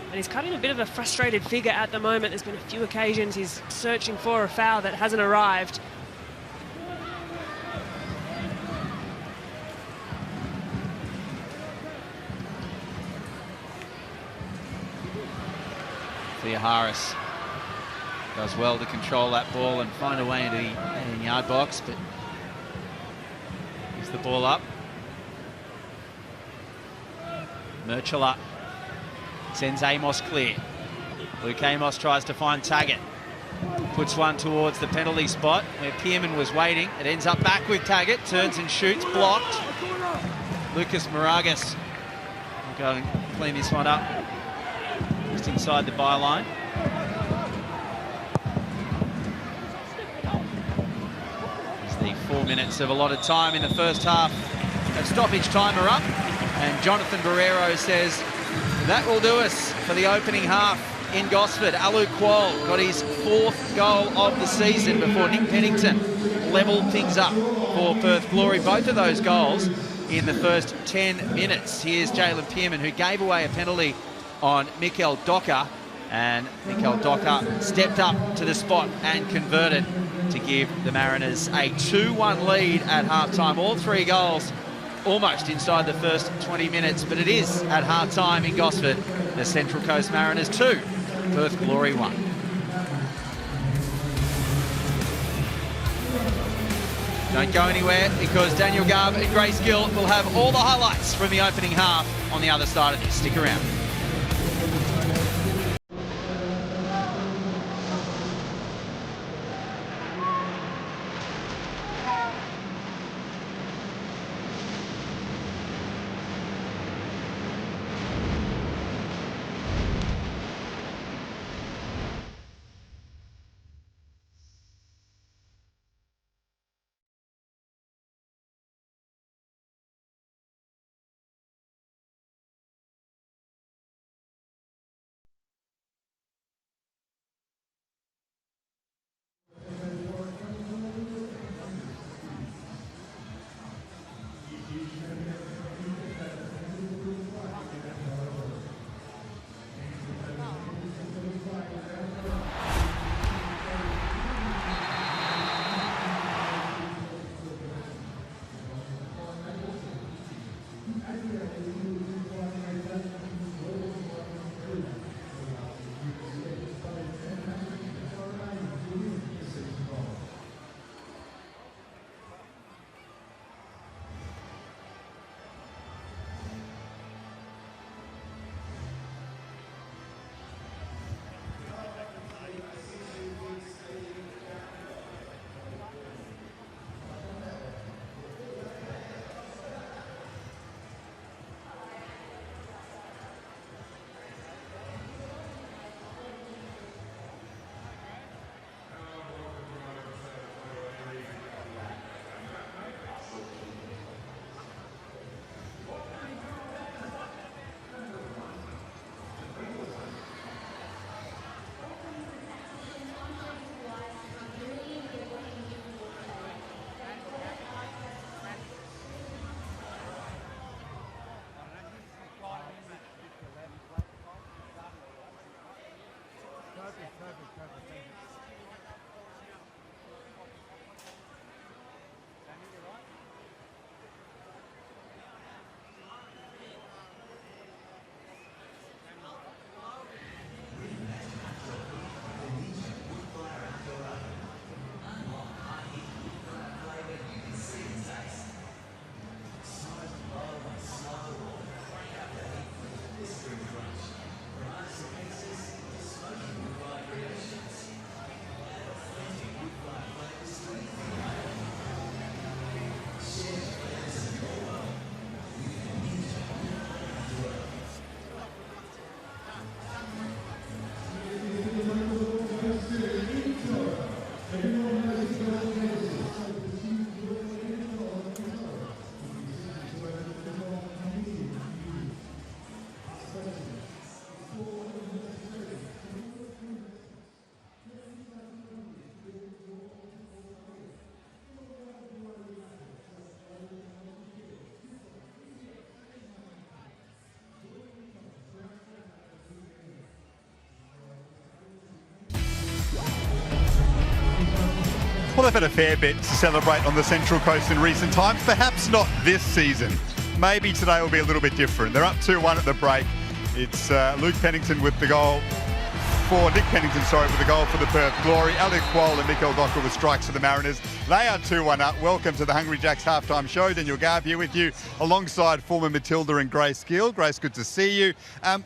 And he's cutting a bit of a frustrated figure at the moment. There's been a few occasions he's searching for a foul that hasn't arrived. Theoharis does well to control that ball and find a way into the 18-yard box, but gives the ball up. Murchela sends Amos clear. Luke Amos tries to find Taggart. Puts one towards the penalty spot where Pearman was waiting. It ends up back with Taggart. Turns and shoots. Blocked. Lucas Moragas will go and clean this one up. Just inside the byline. As the 4 minutes of allotted time in the first half of stoppage time are up. And Jonathan Barrero says, that will do us for the opening half in Gosford. Alu Qual got his 4th goal of the season before Nick Pennington levelled things up for Perth Glory. Both of those goals in the first 10 minutes. Here's Jalen Pearman, who gave away a penalty on Mikel Docker, and Mikel Docker stepped up to the spot and converted to give the Mariners a 2-1 lead at half-time. All 3 goals almost inside the first 20 minutes, but it is at half-time in Gosford. The Central Coast Mariners 2, Perth Glory 1. Don't go anywhere, because Daniel Garb and Grace Gill will have all the highlights from the opening half on the other side of this. Stick around. they've had a fair bit to celebrate on the Central Coast in recent times. Perhaps not this season. Maybe today will be a little bit different. They're up 2-1 at the break. It's Luke Pennington with the goal. Nick Pennington, with the goal for the Perth Glory. Alec Quoll and Mikael Docker with strikes for the Mariners. They are 2-1 up. Welcome to the Hungry Jacks halftime show. Daniel Garb here with you, alongside former Matilda and Grace Gill. Grace, good to see you.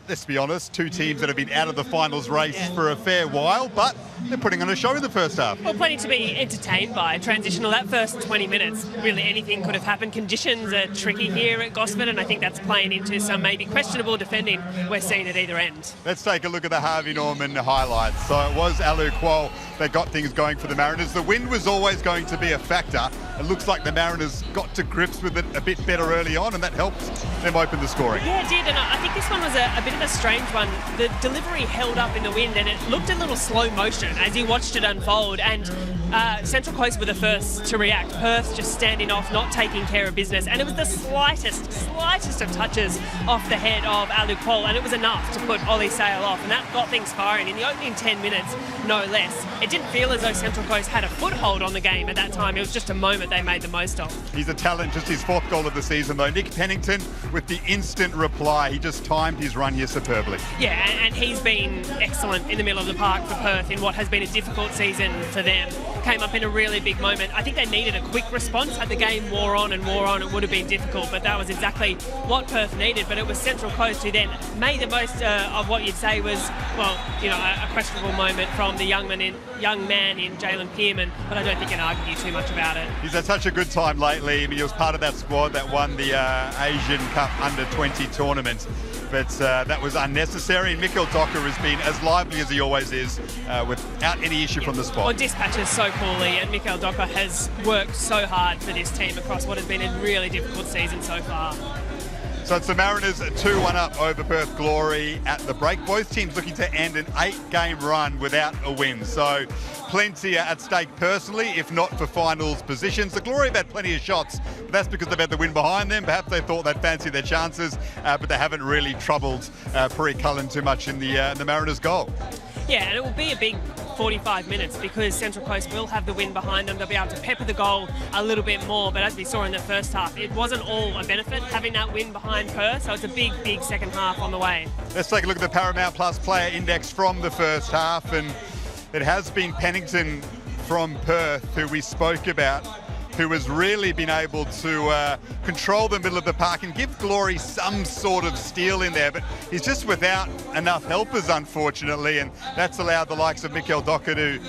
Let's be honest, two teams that have been out of the finals race for a fair while, but they're putting on a show in the first half. Well, plenty to be entertained by. Transitional, that first 20 minutes, really anything could have happened. Conditions are tricky here at Gosford, and I think that's playing into some maybe questionable defending we're seeing at either end. Let's take a look at the Harvey Norman highlights. So it was Alec Quoll that got things going for the Mariners. The wind was always going to be a factor. It looks like the Mariners got to grips with it a bit better early on, and that helped them open the scoring. Yeah, it did, and I think this one was a bit of a strange one. The delivery held up in the wind, and it looked a little slow motion as you watched it unfold, and Central Coast were the first to react. Perth just standing off, not taking care of business, and it was the slightest of touches off the head of Alec Quoll, and it was enough to put Ollie Sale off, and that got things firing in the opening 10 minutes, no less. It didn't feel as though Central Coast had a foothold on the game at that time. It was just a moment they made the most of. He's a talent, just his fourth goal of the season though. Nick Pennington with the instant reply. He just timed his run here superbly. Yeah, and he's been excellent in the middle of the park for Perth in what has been a difficult season for them. Came up in a really big moment. I think they needed a quick response. Had the game wore on, it would have been difficult, but that was exactly what Perth needed. But it was Central Coast who then made the most of what you'd say was, well, a questionable moment from the young man in Jalen Pearman, but I don't think you can argue too much about it. He's had such a good time lately. I mean, he was part of that squad that won the Asian Cup Under-20 tournament, but that was unnecessary. And Mikael Docker has been as lively as he always is, without any issue from the spot. Well, dispatches so poorly, and Mikael Docker has worked so hard for this team across what has been a really difficult season so far. So it's the Mariners 2-1 up over Perth Glory at the break. Both teams looking to end an 8-game run without a win. So plenty at stake personally, if not for finals positions. The Glory have had plenty of shots, but that's because they've had the win behind them. Perhaps they thought they'd fancy their chances, but they haven't really troubled Puri Cullen too much in the Mariners' goal. Yeah, and it will be a big 45 minutes because Central Coast will have the win behind them. They'll be able to pepper the goal a little bit more, but as we saw in the first half, it wasn't all a benefit having that win behind Perth, so it's a big second half on the way. Let's take a look at the Paramount Plus player index from the first half, and it has been Pennington from Perth, who we spoke about, who has really been able to control the middle of the park and give Glory some sort of steal in there, but he's just without enough helpers, unfortunately, and that's allowed the likes of Mikael Docker to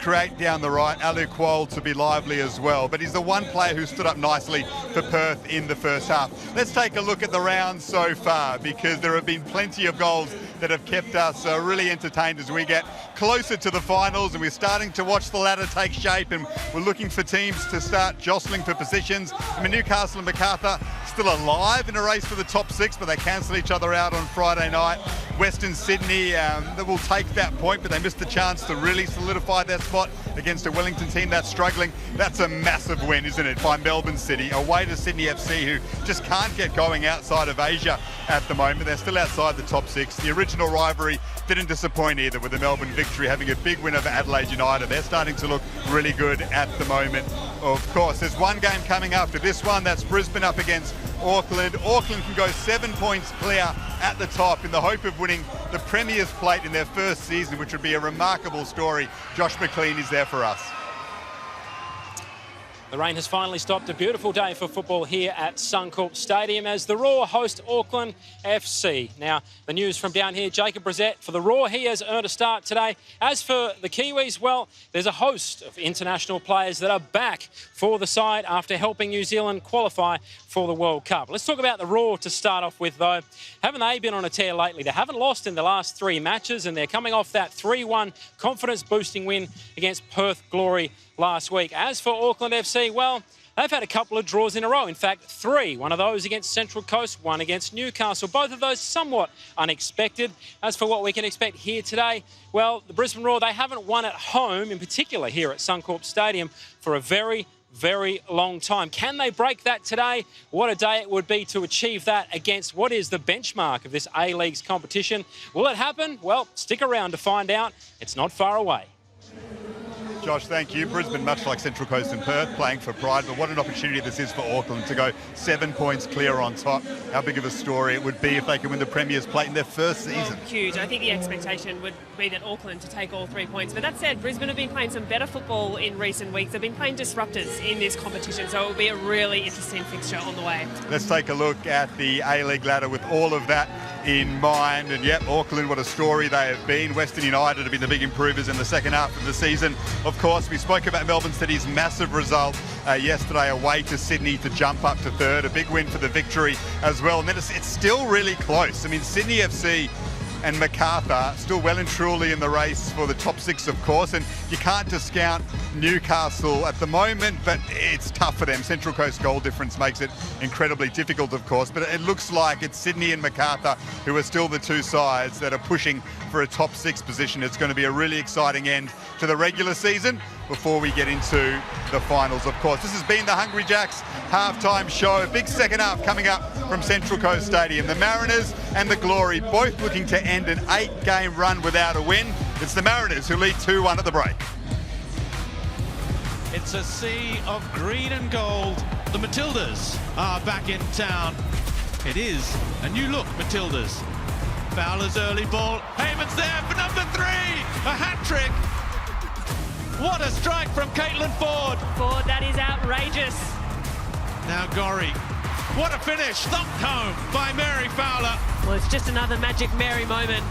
create down the right, Alec Quoll to be lively as well, but he's the one player who stood up nicely for Perth in the first half. Let's take a look at the round so far, because there have been plenty of goals that have kept us really entertained as we get closer to the finals, and we're starting to watch the ladder take shape, and we're looking for teams to start jostling for positions. I mean, Newcastle and Macarthur still alive in a race for the top 6, but they cancel each other out on Friday night. Western Sydney, they will take that point, but they missed the chance to really solidify their spot against a Wellington team that's struggling. That's a massive win, isn't it, by Melbourne City, away to Sydney FC, who just can't get going outside of Asia at the moment. They're still outside the top 6. The original rivalry didn't disappoint either, with the Melbourne Victory having a big win over Adelaide United. They're starting to look really good at the moment. Of course, there's one game coming after this one. That's Brisbane up against Auckland. Auckland can go 7 points clear at the top in the hope of winning the Premier's Plate in their first season, which would be a remarkable story. Josh McLean is there for us. The rain has finally stopped. A beautiful day for football here at Suncorp Stadium as the Roar host Auckland FC. Now, the news from down here, Jacob Brissett for the Roar. He has earned a start today. As for the Kiwis, well, there's a host of international players that are back for the side after helping New Zealand qualify for the World Cup. Let's talk about the Roar to start off with, though. Haven't they been on a tear lately? They haven't lost in the last 3 matches, and they're coming off that 3-1 confidence-boosting win against Perth Glory last week. As for Auckland FC, well, they've had a couple of draws in a row. In fact, 3. One of those against Central Coast, one against Newcastle. Both of those somewhat unexpected. As for what we can expect here today, well, the Brisbane Roar, they haven't won at home, in particular here at Suncorp Stadium, for a very long time. Can they break that today? What a day it would be to achieve that against what is the benchmark of this A-League's competition. Will it happen? Well, stick around to find out. It's not far away. Josh, thank you. Brisbane, much like Central Coast and Perth, playing for pride, but what an opportunity this is for Auckland to go 7 points clear on top. How big of a story it would be if they can win the Premier's Plate in their first season. Oh, huge. I think the expectation would be that Auckland to take all 3 points. But that said, Brisbane have been playing some better football in recent weeks. They've been playing disruptors in this competition, so it will be a really interesting fixture on the way. Let's take a look at the A-League ladder with all of that in mind. And yep, Auckland, what a story they have been. Western United have been the big improvers in the second half of the season. Of course, we spoke about Melbourne City's massive result yesterday away to Sydney to jump up to third. A big win for the Victory as well. And then it's still really close. I mean, Sydney FC and Macarthur still well and truly in the race for the top 6, of course, and you can't discount Newcastle at the moment, but it's tough for them. Central Coast goal difference makes it incredibly difficult, of course, but it looks like it's Sydney and Macarthur who are still the two sides that are pushing for a top 6 position. It's going to be a really exciting end to the regular season before we get into the finals, of course. This has been the Hungry Jacks halftime show. A big second half coming up from Central Coast Stadium. The Mariners and the Glory both looking to end an 8-game run without a win. It's the Mariners who lead 2-1 at the break. It's a sea of green and gold. The Matildas are back in town. It is a new look, Matildas. Fowler's early ball. Heyman's there for number 3. A hat-trick. What a strike from Caitlin Ford. Ford, that is outrageous. Now Gorry. What a finish. Thumped home by Mary Fowler. Well, it's just another Magic Mary moment.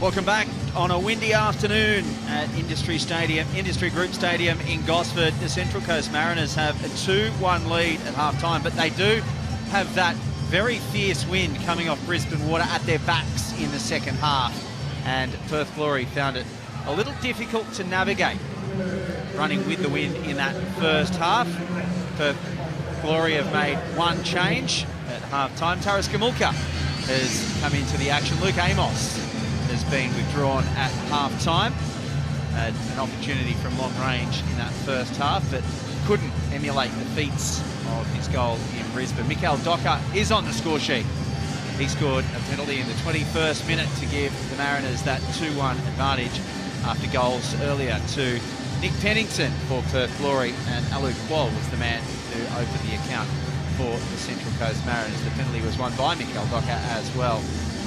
Welcome back on a windy afternoon at Industry Group Stadium in Gosford. The Central Coast Mariners have a 2-1 lead at half-time, but they do have that very fierce wind coming off Brisbane water at their backs in the second half. And Perth Glory found it a little difficult to navigate running with the wind in that first half. Perth Glory have made one change at half-time. Taras Kamulka has come into the action. Luke Amos has been withdrawn at half-time. Had an opportunity from long range in that first half, but couldn't emulate the feats of his goal in Brisbane. Mikael Docker is on the score sheet. He scored a penalty in the 21st minute to give the Mariners that 2-1 advantage after goals earlier to Nick Pennington for Perth Glory, and Alu Qual was the man who opened the account for the Central Coast Mariners. The penalty was won by Mikael Docker as well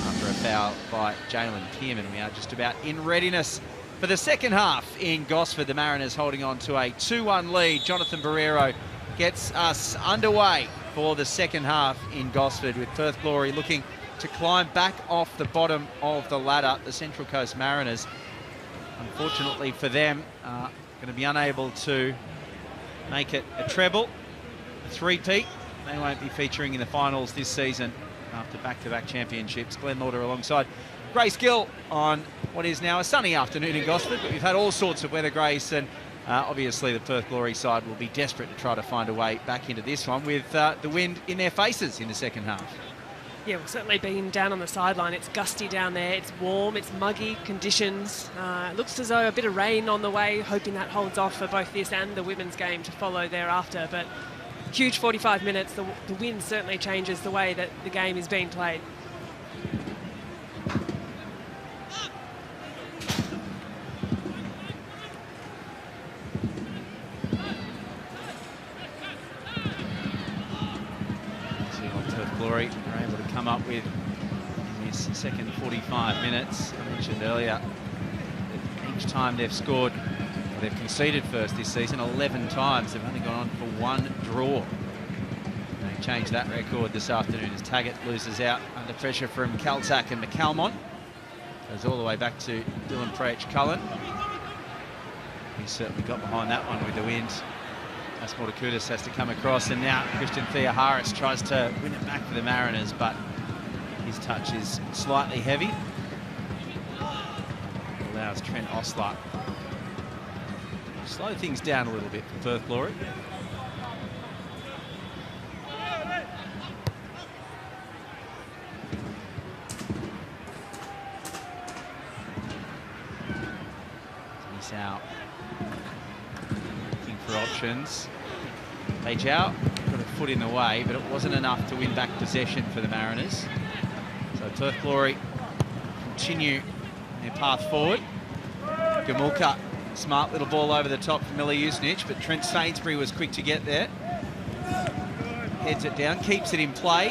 after a foul by Jalen Pearman. We are just about in readiness for the second half in Gosford. The Mariners holding on to a 2-1 lead. Jonathan Barrero gets us underway for the second half in Gosford, with Perth Glory looking to climb back off the bottom of the ladder. The Central Coast Mariners, unfortunately for them, are going to be unable to make it a treble, a three-peat. They won't be featuring in the finals this season after back-to-back championships. Glenn Lauder alongside Grace Gill on what is now a sunny afternoon in Gosford, but we've had all sorts of weather, Grace, and obviously the Perth Glory side will be desperate to try to find a way back into this one with the wind in their faces in the second half. Yeah, we've certainly been down on the sideline. It's gusty down there, it's warm, it's muggy conditions. It looks as though a bit of rain on the way, hoping that holds off for both this and the women's game to follow thereafter. But huge 45 minutes. The wind certainly changes the way that the game is being played. Glory are able to come up with in this second 45 minutes. I mentioned earlier that each time they've scored, or they've conceded first this season, 11 times. They've only gone on for one draw. They changed that record this afternoon as Taggart loses out under pressure from Kaltak and McCalmont. Goes all the way back to Dylan Preach-Cullen. He certainly got behind that one with the wind. Mortakudis has to come across, and now Christian Theoharis tries to win it back for the Mariners, but his touch is slightly heavy. Allows Trent Osler to slow things down a little bit for Perth Glory. He's out looking for options. Page-out got a foot in the way, but it wasn't enough to win back possession for the Mariners. So Perth Glory continue their path forward. Gamulka, smart little ball over the top for Miliusnic, but Trent Sainsbury was quick to get there. Heads it down, keeps it in play.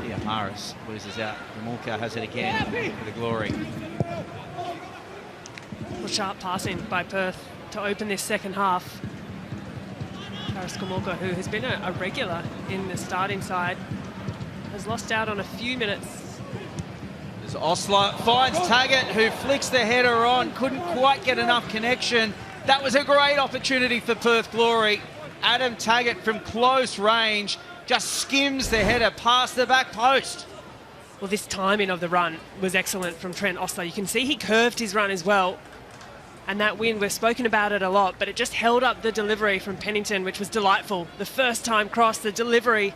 Yeah, Harris loses out. Gamulka has it again for the Glory. Well, sharp passing by Perth to open this second half. Taras Kamulka, who has been a regular in the starting side, has lost out on a few minutes. As Osler finds Taggart, who flicks the header on, couldn't quite get enough connection. That was a great opportunity for Perth Glory. Adam Taggart from close range just skims the header past the back post. Well, this timing of the run was excellent from Trent Osler. You can see he curved his run as well. And that wind, we've spoken about it a lot, but it just held up the delivery from Pennington, which was delightful. The first time cross, the delivery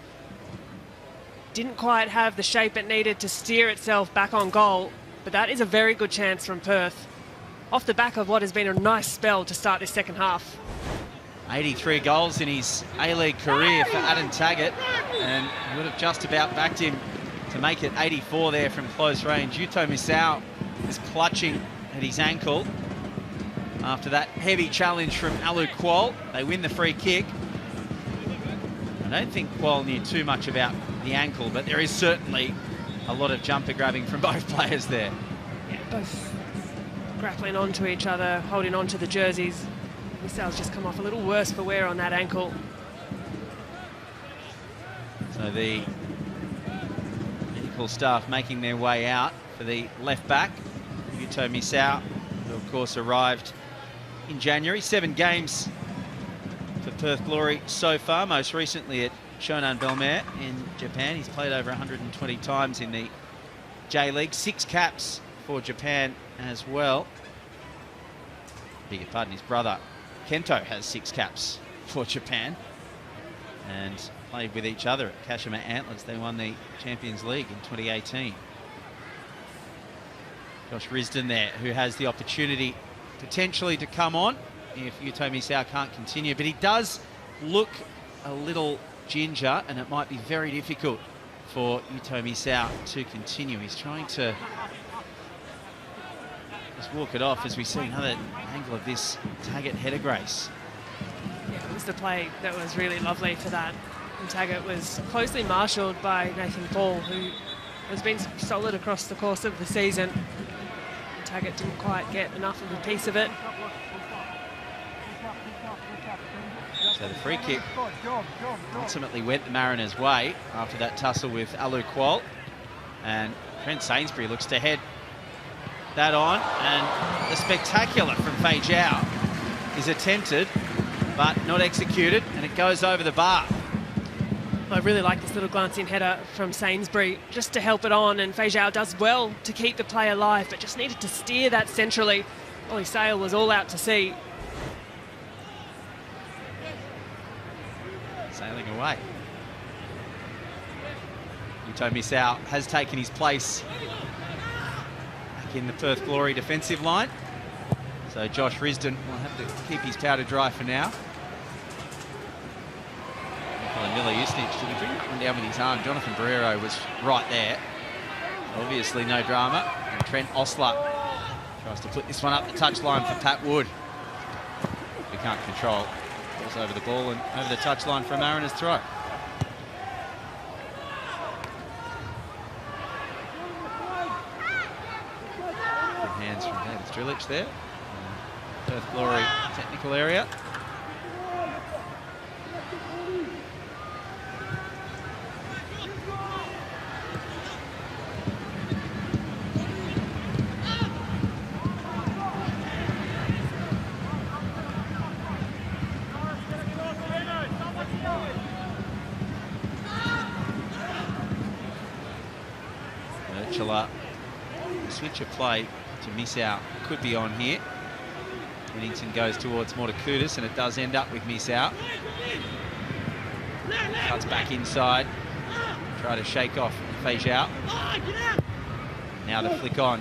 didn't quite have the shape it needed to steer itself back on goal, but that is a very good chance from Perth, off the back of what has been a nice spell to start this second half. 83 goals in his A-League career for Adam Taggart, and he would have just about backed him to make it 84 there from close range. Yuto Misao is clutching at his ankle after that heavy challenge from Alu Qual. They win the free kick. I don't think Qual knew too much about the ankle, but there is certainly a lot of jumper grabbing from both players there. Yeah, both grappling onto each other, holding onto the jerseys. Misao's just come off a little worse for wear on that ankle. So the medical staff making their way out for the left back, Yuto Misao, who of course arrived in January. 7 games for Perth Glory so far, most recently at Shonan Bellmare in Japan. He's played over 120 times in the J-League, 6 caps for Japan as well. Beg your pardon, his brother Kento has 6 caps for Japan and played with each other at Kashima Antlers. They won the Champions League in 2018. Josh Risdon there, who has the opportunity potentially to come on if Yuto Misao can't continue, but he does look a little ginger and it might be very difficult for Yuto Misao to continue. He's trying to just walk it off as we see another angle of this Taggart header grace. Yeah, it was the play that was really lovely for that. And Taggart was closely marshalled by Nathan Paul, who has been solid across the course of the season. And Taggart didn't quite get enough of a piece of it. So the free kick ultimately went the Mariners' way after that tussle with Alu Kuol. And Trent Sainsbury looks to head that on, and the spectacular from Fei Zhao is attempted but not executed, and it goes over the bar. I really like this little glancing header from Sainsbury just to help it on, and Fei Zhao does well to keep the play alive, but just needed to steer that centrally. Ollie Sale was all out to sea. Sailing away. Yuto Misao has taken his place back in the Perth Glory defensive line. So Josh Risdon will have to keep his powder dry for now. Miller Usnich, did he bring that one down with his arm? Jonathan Barrero was right there. Obviously no drama. And Trent Osler tries to put this one up the touchline for Pat Wood. We can't control. Goes over the ball and over the touchline for a Mariners throw. Good hands from David Strilich there. Perth Glory technical area. Switch of play to Misao could be on here. Whittington goes towards Mortakudis and it does end up with Misao. Cuts back inside. Try to shake off Fei Zhao. Now the flick on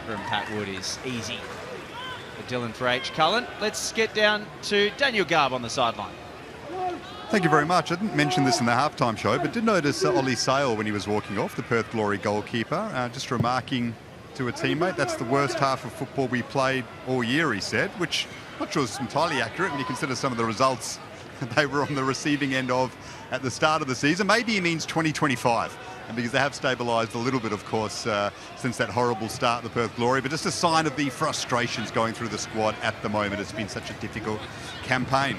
from Pat Wood is easy for Dylan for H. Cullen. Let's get down to Daniel Garb on the sideline. Thank you very much. I didn't mention this in the halftime show, but did notice Ollie Sale when he was walking off, the Perth Glory goalkeeper, just remarking to a teammate, that's the worst half of football we played all year, he said, which I'm not sure is entirely accurate when you consider some of the results they were on the receiving end of at the start of the season. Maybe he means 2025, and because they have stabilised a little bit, of course, since that horrible start of the Perth Glory, but just a sign of the frustrations going through the squad at the moment. It's been such a difficult campaign.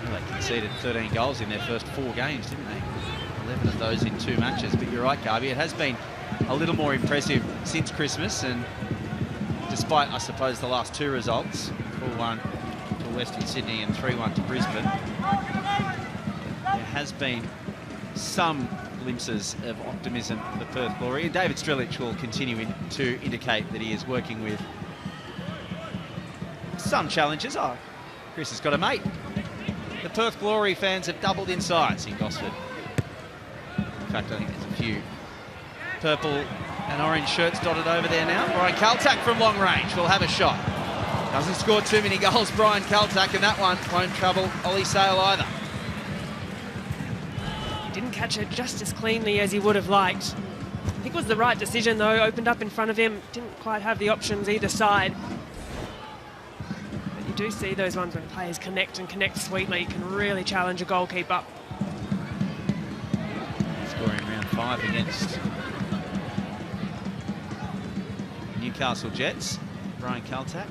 Well, they conceded 13 goals in their first 4 games, didn't they? 11 of those in 2 matches. But you're right, Garby, it has been a little more impressive since Christmas, and despite, I suppose, the last 2 results, 4-1 to Western Sydney and 3-1 to Brisbane, there has been some glimpses of optimism for the Perth Glory. And David Strilich will continue to indicate that he is working with some challenges. Oh, Chris has got a mate. The Perth Glory fans have doubled in size in Gosford. In fact, I think there's a few purple and orange shirts dotted over there now. Brian Kaltak from long range will have a shot. Doesn't score too many goals, Brian Kaltak, and that one won't trouble Ollie Sale either. He didn't catch it just as cleanly as he would have liked. I think it was the right decision, though. Opened up in front of him. Didn't quite have the options either side. But you do see those ones when players connect and connect sweetly. You can really challenge a goalkeeper. Scoring round 5 against Newcastle Jets, Brian Kaltak.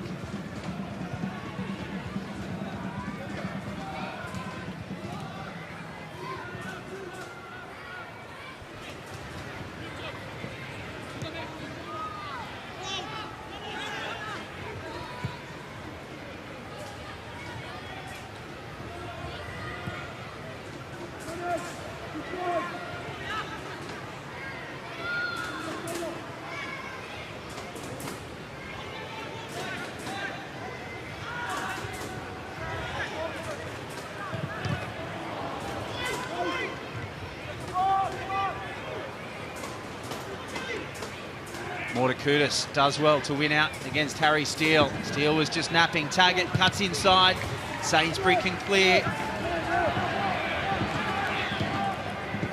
Mortakutis does well to win out against Harry Steele. Steele was just napping. Taggart cuts inside. Sainsbury can clear.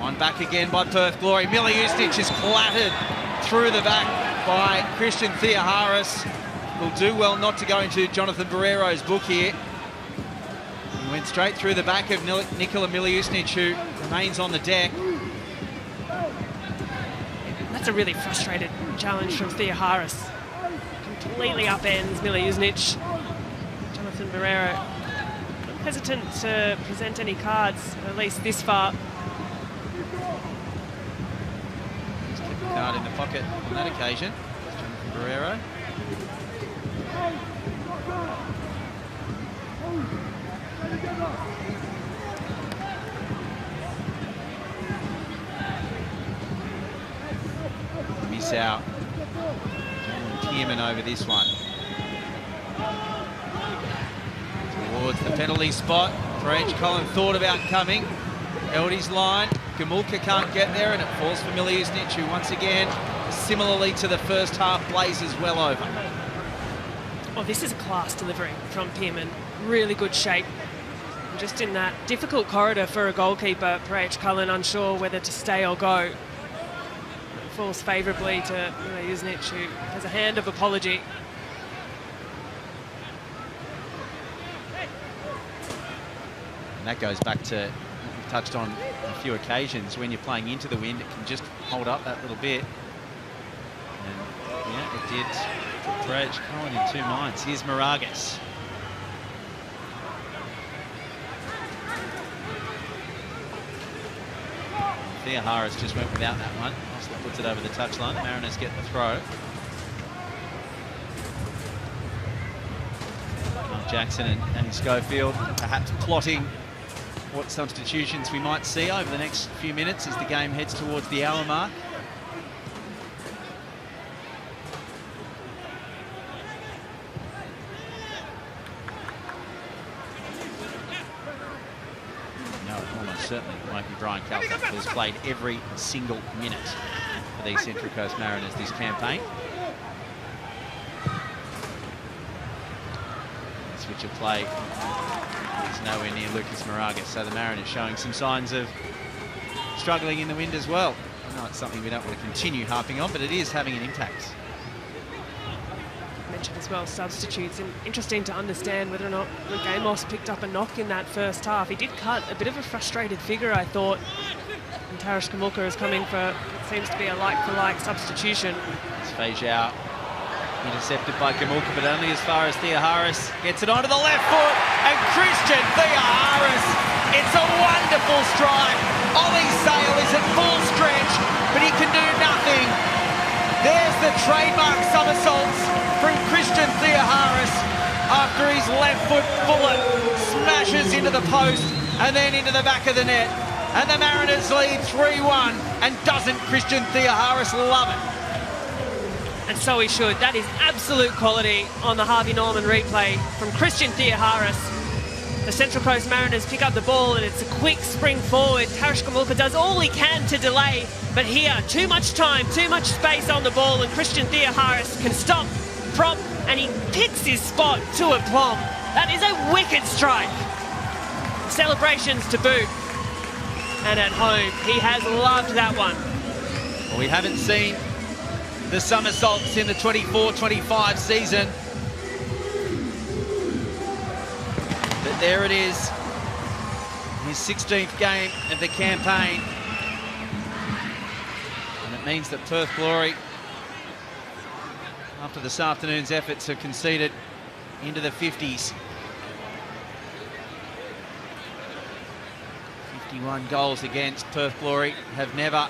On back again by Perth Glory. Miliustic is clattered through the back by Christian Theoharis. Will do well not to go into Jonathan Barrero's book here. He went straight through the back of Nikola Miliustic, who remains on the deck. That's a really frustrated challenge from Theoharis. Completely upends Miliustic. Jonathan Barrero hesitant to present any cards, at least this far. Just kept the card in the pocket on that occasion. Jonathan Barrero. Miss out. Tierman over this one. Towards the penalty spot. French Colin thought about coming. Held his line. Gamulka can't get there, and it falls for Miliustic, who once again, similarly to the first half, blazes well over. Oh, this is a class delivery from Tierman. Really good shape. Just in that difficult corridor for a goalkeeper, Perch Cullen unsure whether to stay or go. It falls favourably to Miliustic, who has a hand of apology. And that goes back to what we've touched on a few occasions. When you're playing into the wind, it can just hold up that little bit. And yeah, it did put Perch Cullen in two minds. Here's Moragas. Theoharis just went without that one. Nicely puts it over the touchline. Mariners get the throw. Mark Jackson and Schofield perhaps plotting what substitutions we might see over the next few minutes as the game heads towards the hour mark. Certainly won't be Brian Calcutt, who has played every single minute for the Central Coast Mariners this campaign. Switch of play is nowhere near Lucas Moragas, so the Mariners showing some signs of struggling in the wind as well. I know it's something we don't want to continue harping on, but it is having an impact. Mentioned as well substitutes, and interesting to understand whether or not Gamos picked up a knock in that first half. He did cut a bit of a frustrated figure, I thought, and Tarish Gamulka is coming for what seems to be a like-for-like substitution. It's Fejau intercepted by Gamulka, but only as far as Theoharis gets it onto the left foot, and Christian Theoharis, it's a wonderful strike. Ollie Sale is at full stretch, but he can do nothing. There's the trademark somersaults from Christian Theoharis after his left foot bullet smashes into the post and then into the back of the net. And the Mariners lead 3-1. And doesn't Christian Theoharis love it? And so he should. That is absolute quality on the Harvey Norman replay from Christian Theoharis. The Central Coast Mariners pick up the ball, and it's a quick spring forward. Tarish Gamulka does all he can to delay, but here, too much time, too much space on the ball, and Christian Theoharis can stop, prop, and he picks his spot to a plomb. That is a wicked strike. Celebrations to boot. And at home, he has loved that one. Well, we haven't seen the somersaults in the 24-25 season. But there it is, his 16th game of the campaign. And it means that Perth Glory, after this afternoon's efforts, have conceded into the 50s. 51 goals against. Perth Glory have never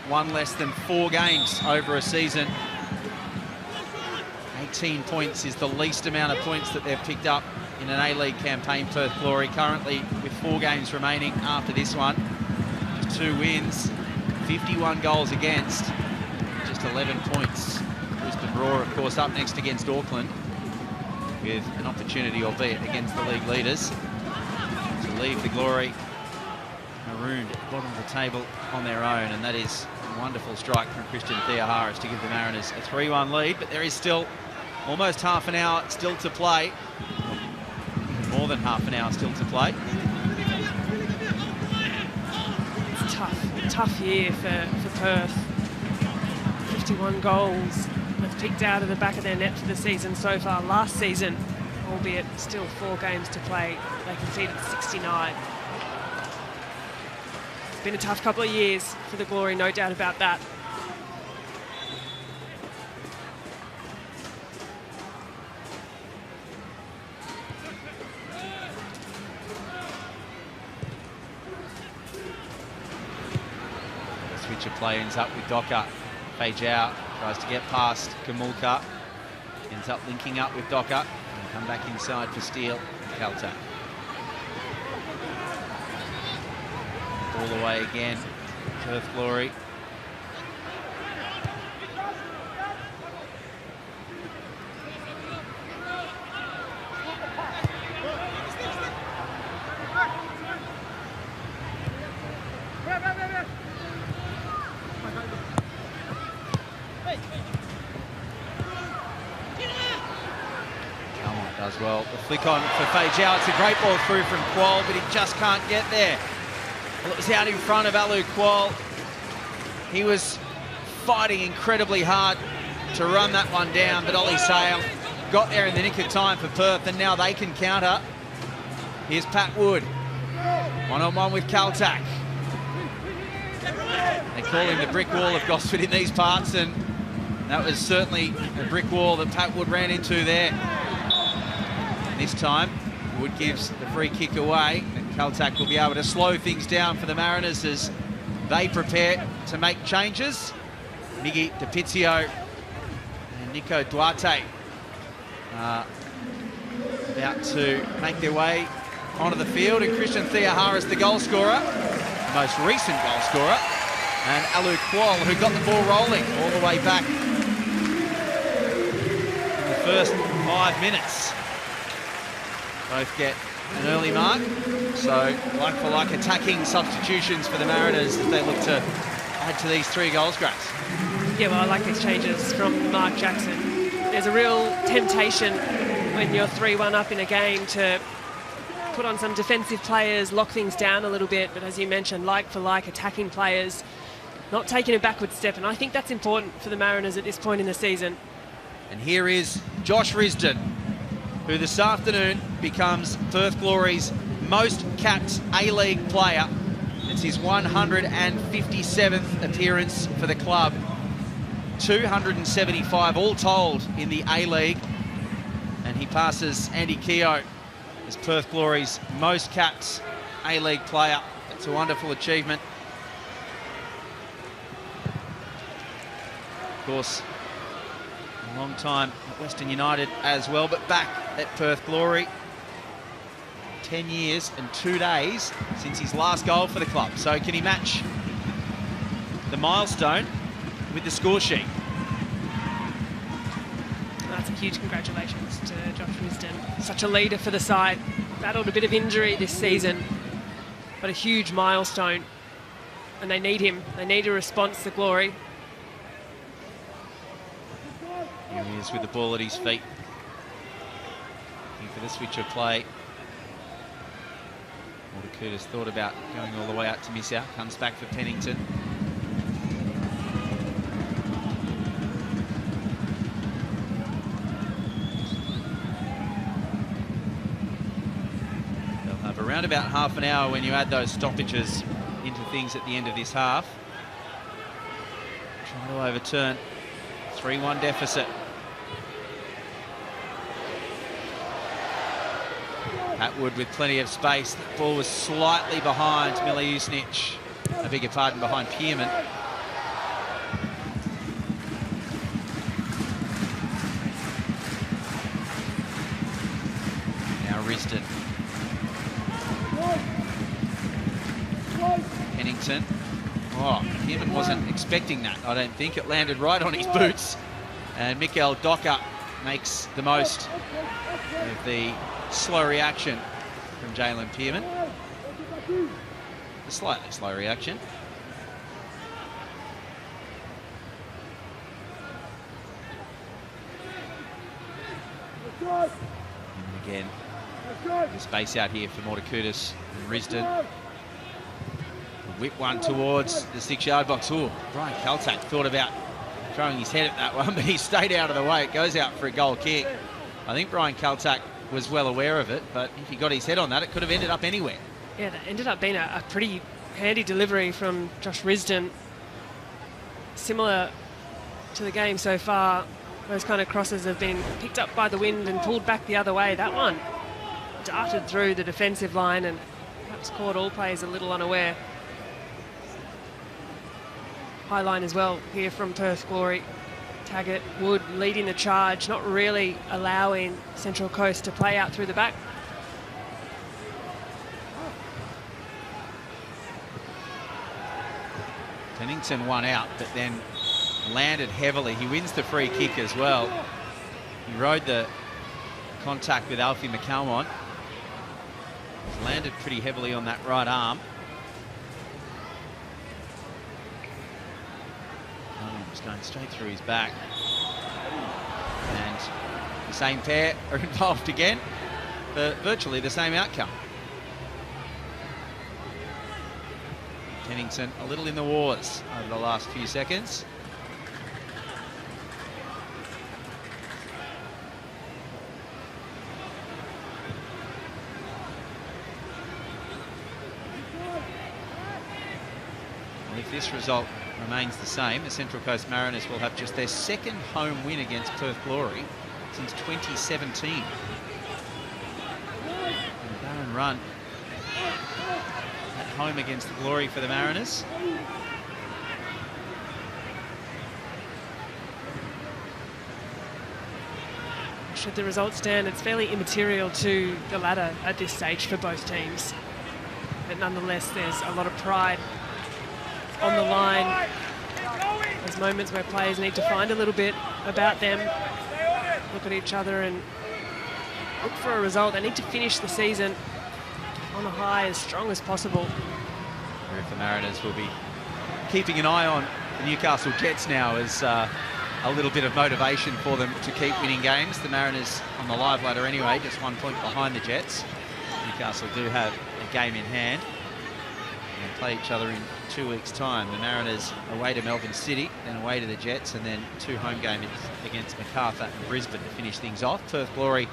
won less than 4 games over a season. 18 points is the least amount of points that they've picked up in an A-League campaign. Perth Glory currently with 4 games remaining after this one. Just 2 wins, 51 goals against, just 11 points. Brisbane Roar, of course, up next against Auckland with an opportunity, albeit against the league leaders, to leave the Glory marooned at the bottom of the table on their own, and that is Wonderful strike from Christian Theoharis to give the Mariners a 3-1 lead, but there is still almost half an hour still to play. More than half an hour still to play. It's tough year for Perth. 51 goals have picked out of the back of their net for the season so far. Last season, albeit still 4 games to play, they conceded 69. It's been a tough couple of years for the Glory, no doubt about that. Switcher play ends up with Docker. Fajau tries to get past Kamulka. Ends up linking up with Docker. And come back inside for Steele. Calta. All the way again. Perth Glory. Does well. The flick on for Fajau. It's a great ball through from Qual, but he just can't get there. Well, it was out in front of Alu Qual. He was fighting incredibly hard to run that one down, but Ollie Sale got there in the nick of time for Perth, and now they can counter. Here's Pat Wood. One-on-one with Kaltak. They call him the brick wall of Gosford in these parts, and that was certainly a brick wall that Pat Wood ran into there. This time, Wood gives the free kick away, and Kaltak will be able to slow things down for the Mariners as they prepare to make changes. Miggy DiPizio and Nico Duarte about to make their way onto the field, and Christian Theoharis, the goal scorer, the most recent goal scorer, and Alu Qual, who got the ball rolling all the way back in the first 5 minutes. Both get an early mark, so like-for-like attacking substitutions for the Mariners as they look to add to these 3 goal scraps. Yeah, well, I like these changes from Mark Jackson. There's a real temptation when you're 3-1 up in a game to put on some defensive players, lock things down a little bit, but as you mentioned, like-for-like attacking players, not taking a backward step, and I think that's important for the Mariners at this point in the season. And here is Josh Risdon, who this afternoon becomes Perth Glory's most capped A-League player. It's his 157th appearance for the club. 275 all told in the A-League. And he passes Andy Keogh as Perth Glory's most capped A-League player. It's a wonderful achievement. Of course, a long time at Western United as well, but back at Perth Glory. 10 years and 2 days since his last goal for the club. So can he match the milestone with the score sheet? That's a huge congratulations to Josh Risdon. Such a leader for the side. Battled a bit of injury this season, but a huge milestone. And they need him. They need a response to Glory. Here he is with the ball at his feet. Looking for the switch of play. Mortakutas thought about going all the way out to miss out. Comes back for Pennington. They'll have around about half an hour when you add those stoppages into things at the end of this half. Trying to overturn 3-1 deficit. Pat Wood with plenty of space. The ball was slightly behind Miliusnic. I beg your pardon, behind Pearman. Now Risdon. Pennington. Oh, Pearman wasn't expecting that, I don't think. It landed right on his boots. And Mikael Docker makes the most of the slow reaction from Jalen Pearman. A slightly slow reaction. And again, the space out here for Mortakudis and Risdon. Whip one towards the 6-yard box. Oh, Brian Kaltak thought about throwing his head at that one, but he stayed out of the way. It goes out for a goal kick. I think Brian Kaltak was well aware of it, but if he got his head on that, it could have ended up anywhere. Yeah, that ended up being a pretty handy delivery from Josh Risdon. Similar to the game so far, those kind of crosses have been picked up by the wind and pulled back the other way. That one darted through the defensive line and perhaps caught all players a little unaware. High line as well here from Perth Glory. Taggart, Wood leading the charge, not really allowing Central Coast to play out through the back. Pennington won out, but then landed heavily. He wins the free kick as well. He rode the contact with Alfie McCalmont. He's landed pretty heavily on that right arm. Just going straight through his back. And the same pair are involved again for virtually the same outcome. Pennington a little in the wars over the last few seconds. Well, if this result remains the same, the Central Coast Mariners will have just their second home win against Perth Glory since 2017. And barren run at home against the Glory for the Mariners. Should the result stand, it's fairly immaterial to the ladder at this stage for both teams. But nonetheless, there's a lot of pride on the line. There's moments where players need to find a little bit about them, look at each other and look for a result. They need to finish the season on a high, as strong as possible. If the Mariners will be keeping an eye on the Newcastle Jets now as a little bit of motivation for them to keep winning games. The Mariners on the live ladder anyway, just 1 point behind the Jets. Newcastle do have a game in hand. And play each other in 2 weeks' time. The Mariners away to Melbourne City, then away to the Jets, and then 2 home games against Macarthur and Brisbane to finish things off. Perth Glory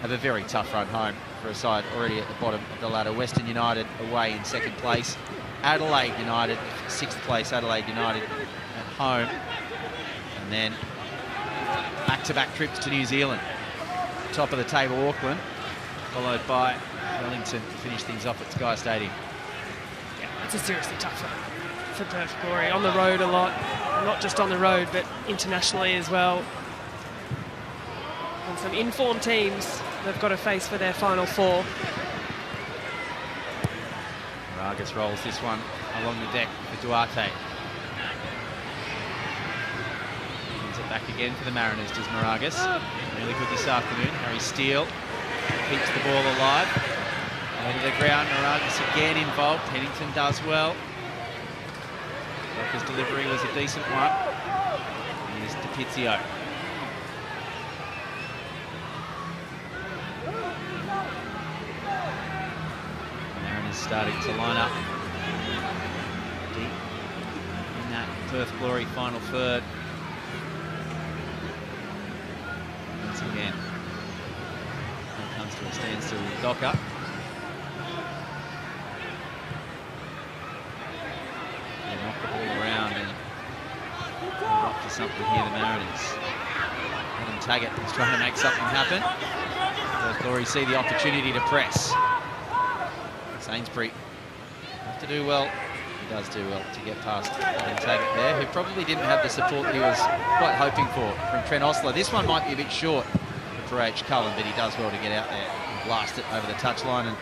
have a very tough run home for a side already at the bottom of the ladder. Western United away in 2nd place. Adelaide United 6th place. Adelaide United at home. And then back-to-back trips to New Zealand. Top of the table, Auckland, followed by Wellington to finish things off at Sky Stadium. It's a seriously tough one for Perth Glory. On the road a lot, not just on the road, but internationally as well. And some informed teams they've got to face for their final 4. Moragas rolls this one along the deck for Duarte. Brings it back again for the Mariners, does Moragas. Really good this afternoon. Harry Steele keeps the ball alive. Over the ground, Moragas again involved. Pennington does well. Docker's delivery was a decent one. Here's DiPizio. Mariners starting to line up deep in that Perth Glory final third. Once again, it comes to a standstill with Docker. Knock the ball around and up to something here, the Mariners. Adam Taggart is trying to make something happen. Perth Glory see the opportunity to press. Sainsbury have to do well. He does do well to get past Adam Taggart there, who probably didn't have the support he was quite hoping for from Trent Ostler. This one might be a bit short for H. Cullen, but he does well to get out there and blast it over the touchline. And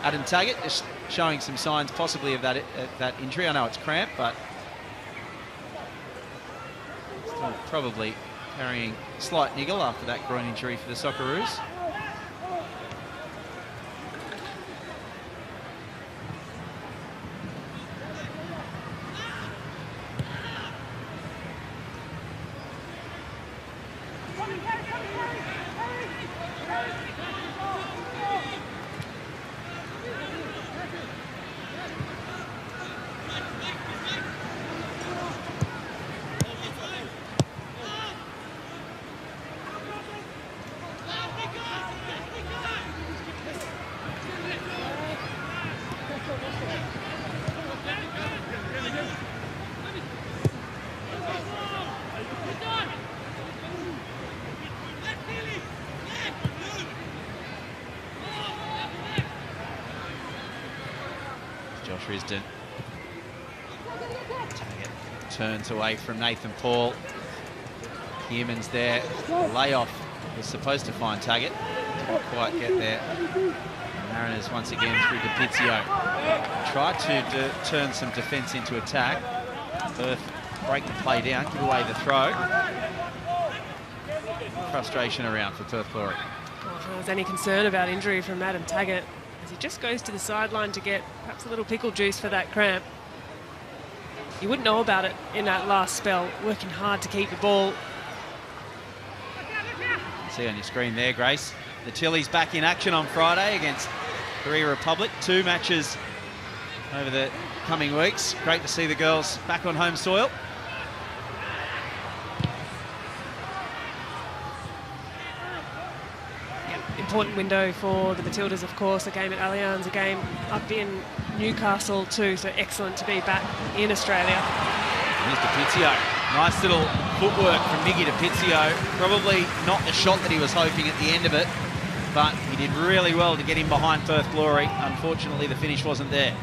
Adam Taggart just showing some signs possibly of that injury. I know it's cramp, but still probably carrying slight niggle after that groin injury for the Socceroos. Josh Risdon. Taggart turns away from Nathan Paul. Kierman's there. Layoff was supposed to find Taggart. Didn't quite get there. Mariners once again through DiPizio. Tried to turn some defence into attack. Perth break the play down, give away the throw. Frustration around for Perth Glory. Well, if there was any concern about injury from Adam Taggart, as he just goes to the sideline to get perhaps a little pickle juice for that cramp. You wouldn't know about it in that last spell, working hard to keep the ball. See on your screen there, Grace. The Tillies back in action on Friday against Korea Republic. 2 matches over the coming weeks. Great to see the girls back on home soil. Important window for the Matildas, of course. A game at Allianz, a game up in Newcastle too, so excellent to be back in Australia. Here's DiPizio. Nice little footwork from Miggy DiPizio. Probably not the shot that he was hoping at the end of it, but he did really well to get him behind Perth Glory. Unfortunately, the finish wasn't there.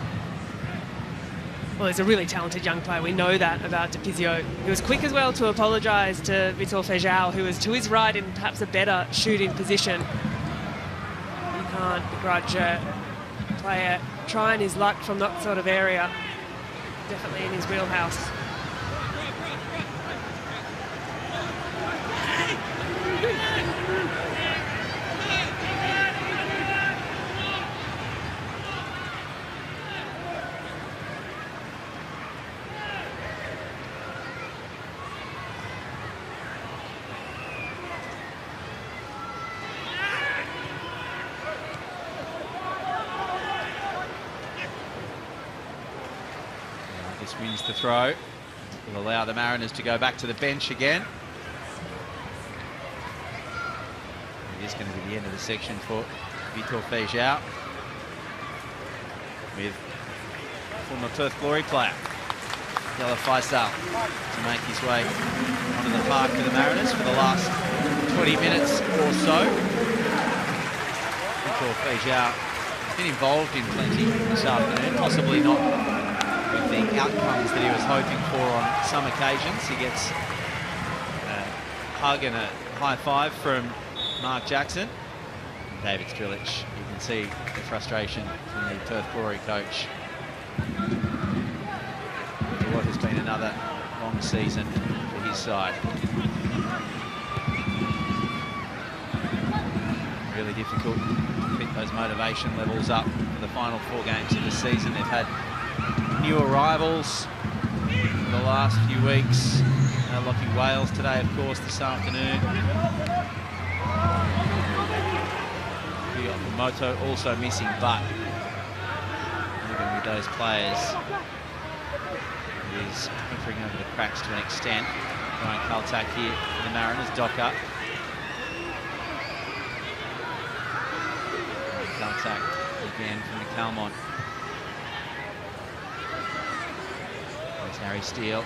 Well, he's a really talented young player. We know that about DiPizio. He was quick as well to apologise to Vitor Feijão, who was to his right in perhaps a better shooting position. You can't begrudge a player trying his luck from that sort of area. Definitely in his wheelhouse. This wins the throw. Will allow the Mariners to go back to the bench again. It is going to be the end of the section for Vitor Feijão, with former Perth Glory player Yella Faisal to make his way onto the park for the Mariners for the last 20 minutes or so. Vitor Feijão has been involved in plenty this afternoon, possibly not with the outcomes that he was hoping for on some occasions. He gets a hug and a high five from Mark Jackson. David Strilich, you can see the frustration from the Perth Glory coach for what has been another long season for his side. Really difficult to pick those motivation levels up for the final 4 games of the season. They've had new arrivals in the last few weeks. Lockie Wales today, of course, this afternoon. Moto also missing, but even with those players, he is entering over the cracks to an extent. Ryan Kaltak here for the Mariners. Docker. Kaltak again from the Calmont. There's Harry Steele.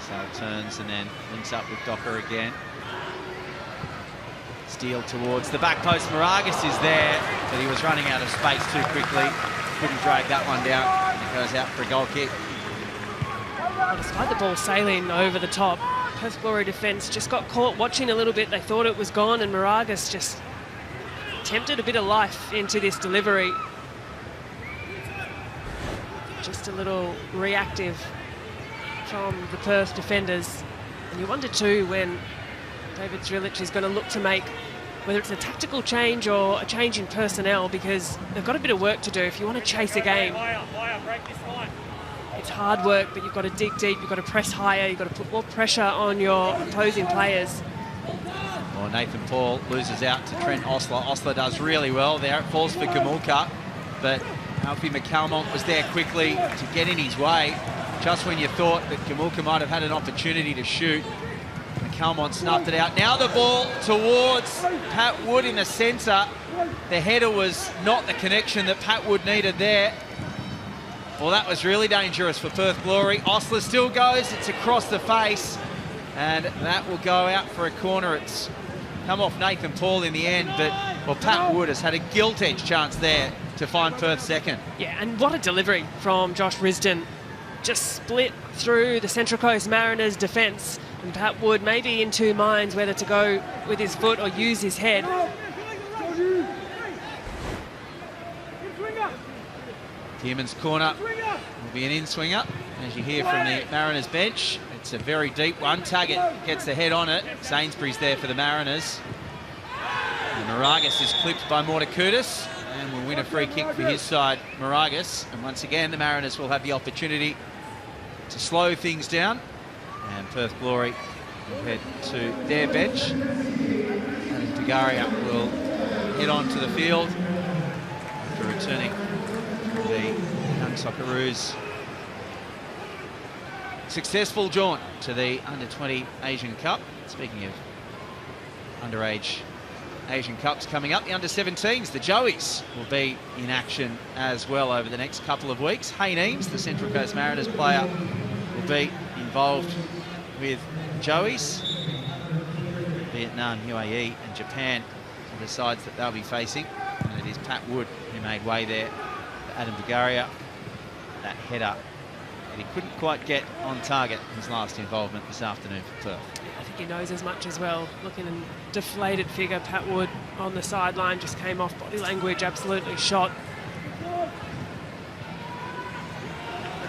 So turns and then links up with Docker again. Steele towards the back post. Moragas is there, but he was running out of space too quickly. Couldn't drag that one down. And it goes out for a goal kick. Well, despite the ball sailing over the top, Perth Glory defence just got caught watching a little bit. They thought it was gone, and Moragas just attempted a bit of life into this delivery. Just a little reactive from the Perth defenders. And you wonder too when David Strilich is going to look to make, whether it's a tactical change or a change in personnel, because they've got a bit of work to do if you want to chase a game. It's hard work, but you've got to dig deep, you've got to press higher, you've got to put more pressure on your opposing players. Well, Nathan Paul loses out to Trent Osler. Osler does really well there. It falls for Gamulka, but Alfie McCalmont was there quickly to get in his way. Just when you thought that Gamulka might have had an opportunity to shoot, McCalmont snuffed it out. Now the ball towards Pat Wood in the centre. The header was not the connection that Pat Wood needed there. Well, that was really dangerous for Perth Glory. Osler still goes, it's across the face, and that will go out for a corner. It's come off Nathan Paul in the end, but well, Pat Wood has had a gilt-edged chance there to find Perth second. Yeah, and what a delivery from Josh Risdon. Just split through the Central Coast Mariners defence, and Pat Wood maybe in two minds whether to go with his foot or use his head. Tierman's corner will be an in-swinger. As you hear from the Mariners bench, it's a very deep one. Taggart gets the head on it. Sainsbury's there for the Mariners. And Moragas is clipped by Mortakutis and will win a free kick for his side, Moragas. And once again, the Mariners will have the opportunity to slow things down. And Perth Glory will head to their bench. And Tagaria will head on to the field after returning the young Socceroos' successful jaunt to the Under-20 Asian Cup. Speaking of underage Asian Cups coming up, the Under-17s, the Joeys, will be in action as well over the next couple of weeks. Hayne Eames, the Central Coast Mariners player, will be involved with Joeys. Vietnam, UAE and Japan are the sides that they'll be facing. And it is Pat Wood who made way there. Adam Tagaria, that header that he couldn't quite get on target in his last involvement this afternoon for Perth. I think he knows as much as well. Looking in deflated figure, Pat Wood on the sideline just came off body language, absolutely shot.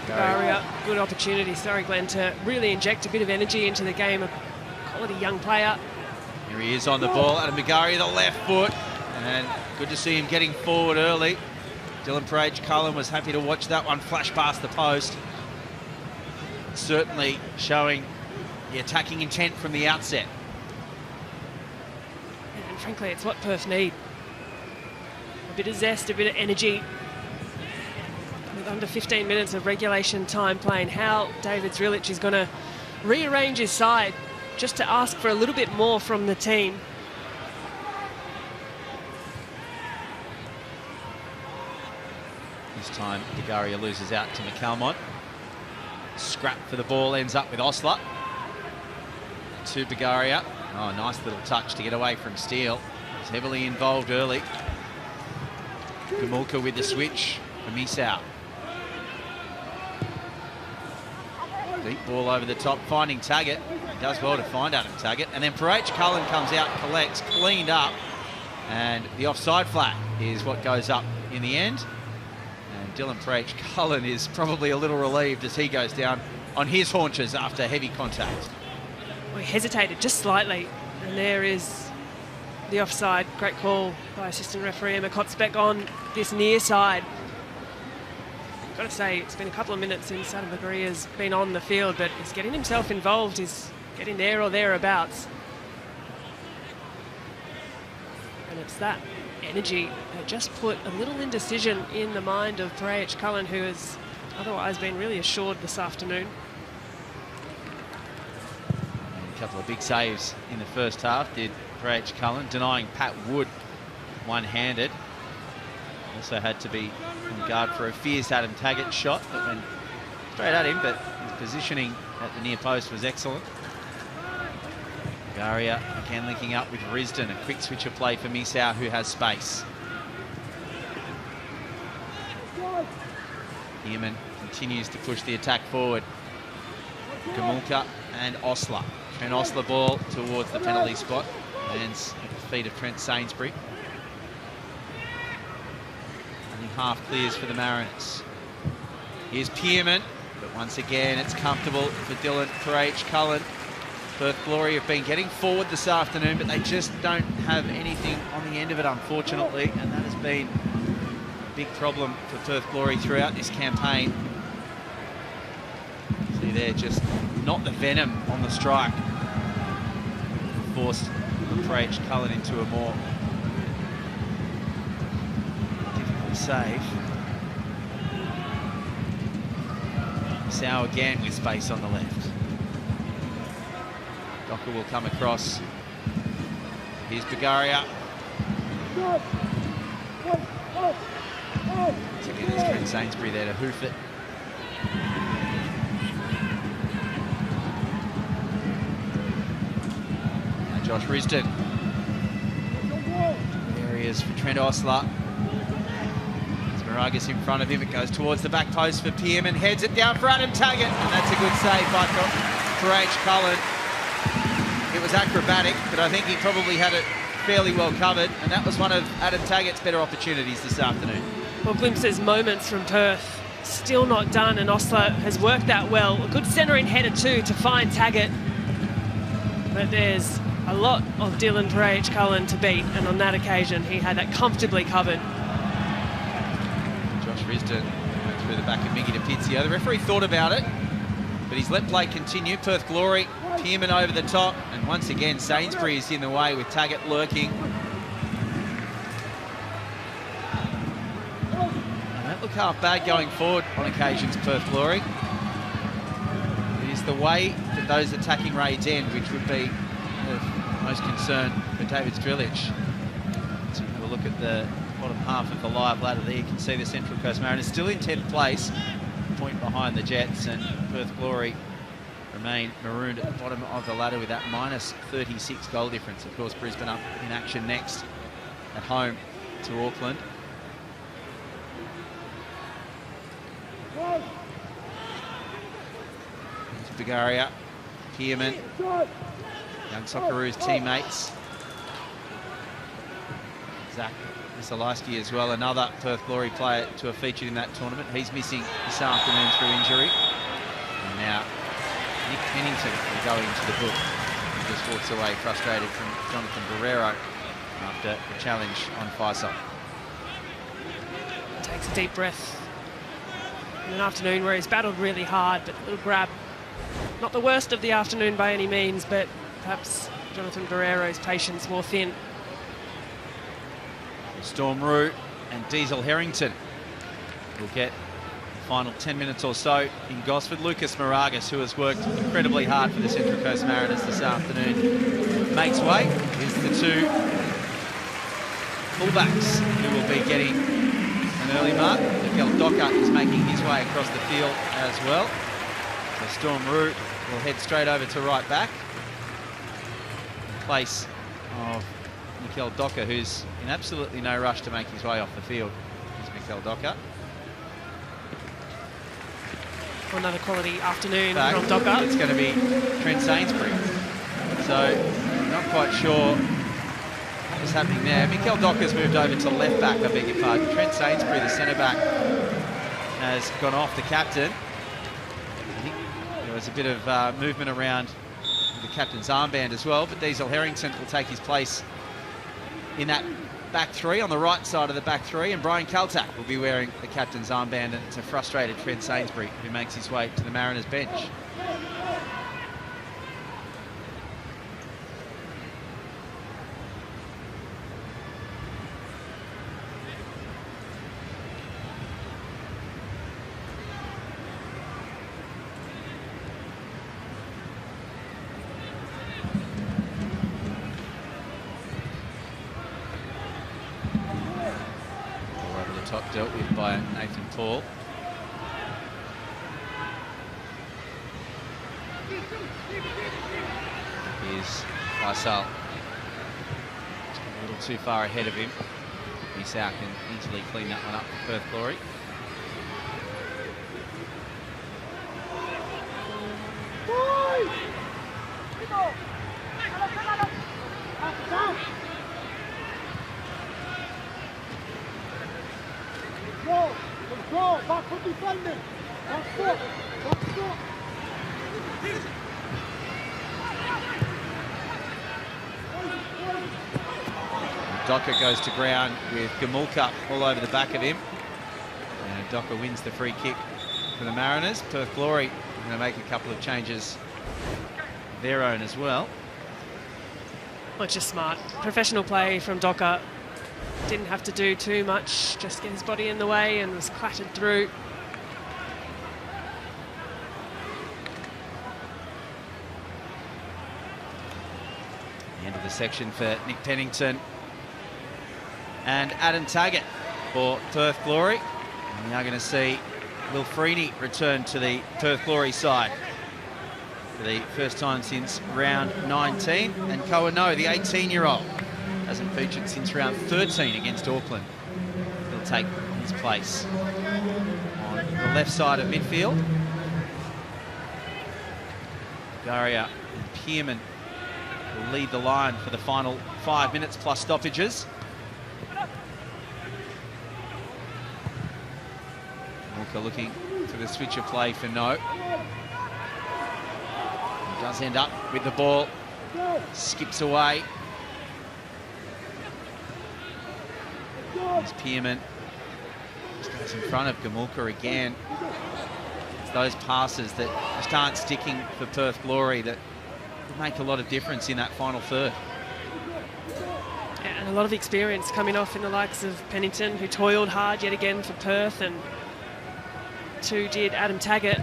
Tagaria, good opportunity, sorry Glenn, to really inject a bit of energy into the game. A quality young player. Here he is on the ball, Adam Tagaria, the left foot, and good to see him getting forward early. Dylan Parage-Cullen was happy to watch that one flash past the post. Certainly showing the attacking intent from the outset. And frankly, it's what Perth need. A bit of zest, a bit of energy. With under 15 minutes of regulation time playing, how David Zrilic is going to rearrange his side just to ask for a little bit more from the team. This time, Tagaria loses out to McCalmont. Scrap for the ball, ends up with Osler. To Tagaria. Oh, nice little touch to get away from Steele. He's heavily involved early. Gamulka with the switch for Misau. Deep ball over the top, finding Taggart. He does well to find Adam Taggart. And then Parage-Cullen comes out, collects, cleaned up. And the offside flag is what goes up in the end. Dylan Parage-Cullen is probably a little relieved as he goes down on his haunches after heavy contact. Well, he hesitated just slightly, and there is the offside. Great call by assistant referee Emma Kotzbeck on this near side. I've got to say, it's been a couple of minutes since Adam Tagaria has been on the field, but he's getting himself involved. He's getting there or thereabouts. And it's that energy that just put a little indecision in the mind of Parage-Cullen, who has otherwise been really assured this afternoon. A couple of big saves in the first half did Parage-Cullen, denying Pat Wood one-handed. Also had to be on guard for a fierce Adam Taggart shot that went straight at him, but his positioning at the near post was excellent. Tagaria again linking up with Risdon, a quick switch of play for Misau, who has space. Tierman continues to push the attack forward. Gamulka and Osler. Trent Osler ball towards the penalty spot. Lands at the feet of Trent Sainsbury. Only half clears for the Mariners. Here's Tierman, but once again it's comfortable for Dylan Parage-Cullen. Perth Glory have been getting forward this afternoon, but they just don't have anything on the end of it, unfortunately, and that has been a big problem for Perth Glory throughout this campaign. there, just not the venom on the strike. Forced Craig Cullen into a more difficult save. Sau again with space on the left. Docker will come across. Here's Bagaria. Again, there's Trent Sainsbury there to hoof it. Now Josh Risdon. Areas for Trent Osler. Maragas in front of him. It goes towards the back post for Pearman. Heads it down for Adam Taggart. And that's a good save by Craig Cullen. It was acrobatic, but I think he probably had it fairly well covered. And that was one of Adam Taggart's better opportunities this afternoon. Well, glimpses, moments from Perth. Still not done, and Osler has worked that well. A good centering header too to find Taggart. But there's a lot of Dylan Craig Cullen to beat, and on that occasion he had that comfortably covered. Risdon through the back of Miggy to Pizio. The referee thought about it, but he's let play continue. Perth Glory, Pearman over the top, and once again Sainsbury is in the way with Taggart lurking. And that look half bad going forward on occasions, Perth Glory. It is the way that those attacking raids end, which would be of most concern for David Strilic. So have a look at the bottom half of the live ladder there. You can see the Central Coast Mariners still in 10th place, point behind the Jets, and Perth Glory remain marooned at the bottom of the ladder with that minus 36 goal difference. Of course, Brisbane up in action next at home to Auckland. There's Bagaria, Pearman, young Socceroos teammates. Zach Zalewski as well, another Perth Glory player to have featured in that tournament. He's missing this afternoon through injury. And now Nick Pennington will go into the book. He just walks away frustrated from Jonathan Barrero after the challenge on Faisal. Takes a deep breath. In an afternoon where he's battled really hard, but a little grab. Not the worst of the afternoon by any means, but perhaps Jonathan Barrero's patience wore thin. Storm Roux and Diesel Harrington will get the final 10 minutes or so in Gosford. Lucas Maragas, who has worked incredibly hard for the Central Coast Mariners this afternoon, makes way. Here's the two fullbacks who will be getting an early mark. Miguel Docker is making his way across the field as well. So Storm Roux will head straight over to right back in place of Miguel Docker, who's in absolutely no rush to make his way off the field. Here's Miguel Docker. Another quality afternoon Back. from Docker. It's going to be Trent Sainsbury. So, not quite sure what's happening there. Miguel Docker's moved over to left back, I beg your pardon. Trent Sainsbury, the centre back, has gone off the captain. I think there was a bit of movement around the captain's armband as well, but Diesel Harrington will take his place in that back three, on the right side of the back three, and Brian Kaltak will be wearing the captain's armband, and it's a frustrated Trent Sainsbury who makes his way to the Mariners bench. Top dealt with by Nathan Paul. Here's Faisal. A little too far ahead of him. Misau can easily clean that one up for Perth Glory. Control, back foot defending. Back foot. Docker goes to ground with Gamulka all over the back of him. And Docker wins the free kick for the Mariners. Perth Glory going to make a couple of changes of their own as well. Well, just smart. Professional play from Docker. Didn't have to do too much, just get his body in the way and was clattered through. The end of the section for Nick Pennington and Adam Taggart for Perth Glory. And we are going to see Will Freeney return to the Perth Glory side for the first time since round 19. And Koano, the 18-year-old, hasn't featured since round 13 against Auckland. He'll take his place on the left side of midfield. Garia and Pearman will lead the line for the final 5 minutes plus stoppages. Walker looking for the switch of play for No. He does end up with the ball. Skips away. Here's Pearman. Just goes in front of Gamulka again. It's those passes that just aren't sticking for Perth Glory that will make a lot of difference in that final third. And a lot of experience coming off in the likes of Pennington, who toiled hard yet again for Perth, and too did Adam Taggart.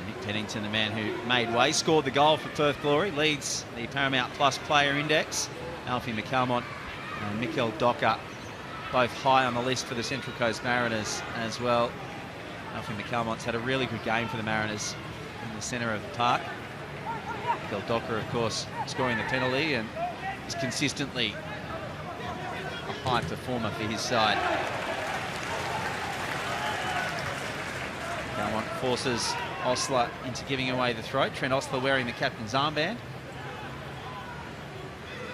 Nick Pennington, the man who made way, scored the goal for Perth Glory, leads the Paramount Plus player index. Alfie McCalmont and Mikael Docker, both high on the list for the Central Coast Mariners as well. Alfie McCalmont's had a really good game for the Mariners in the centre of the park. Mikael Docker, of course, scoring the penalty and is consistently a high performer for his side. McCalmont forces Osler into giving away the throw. Trent Osler wearing the captain's armband,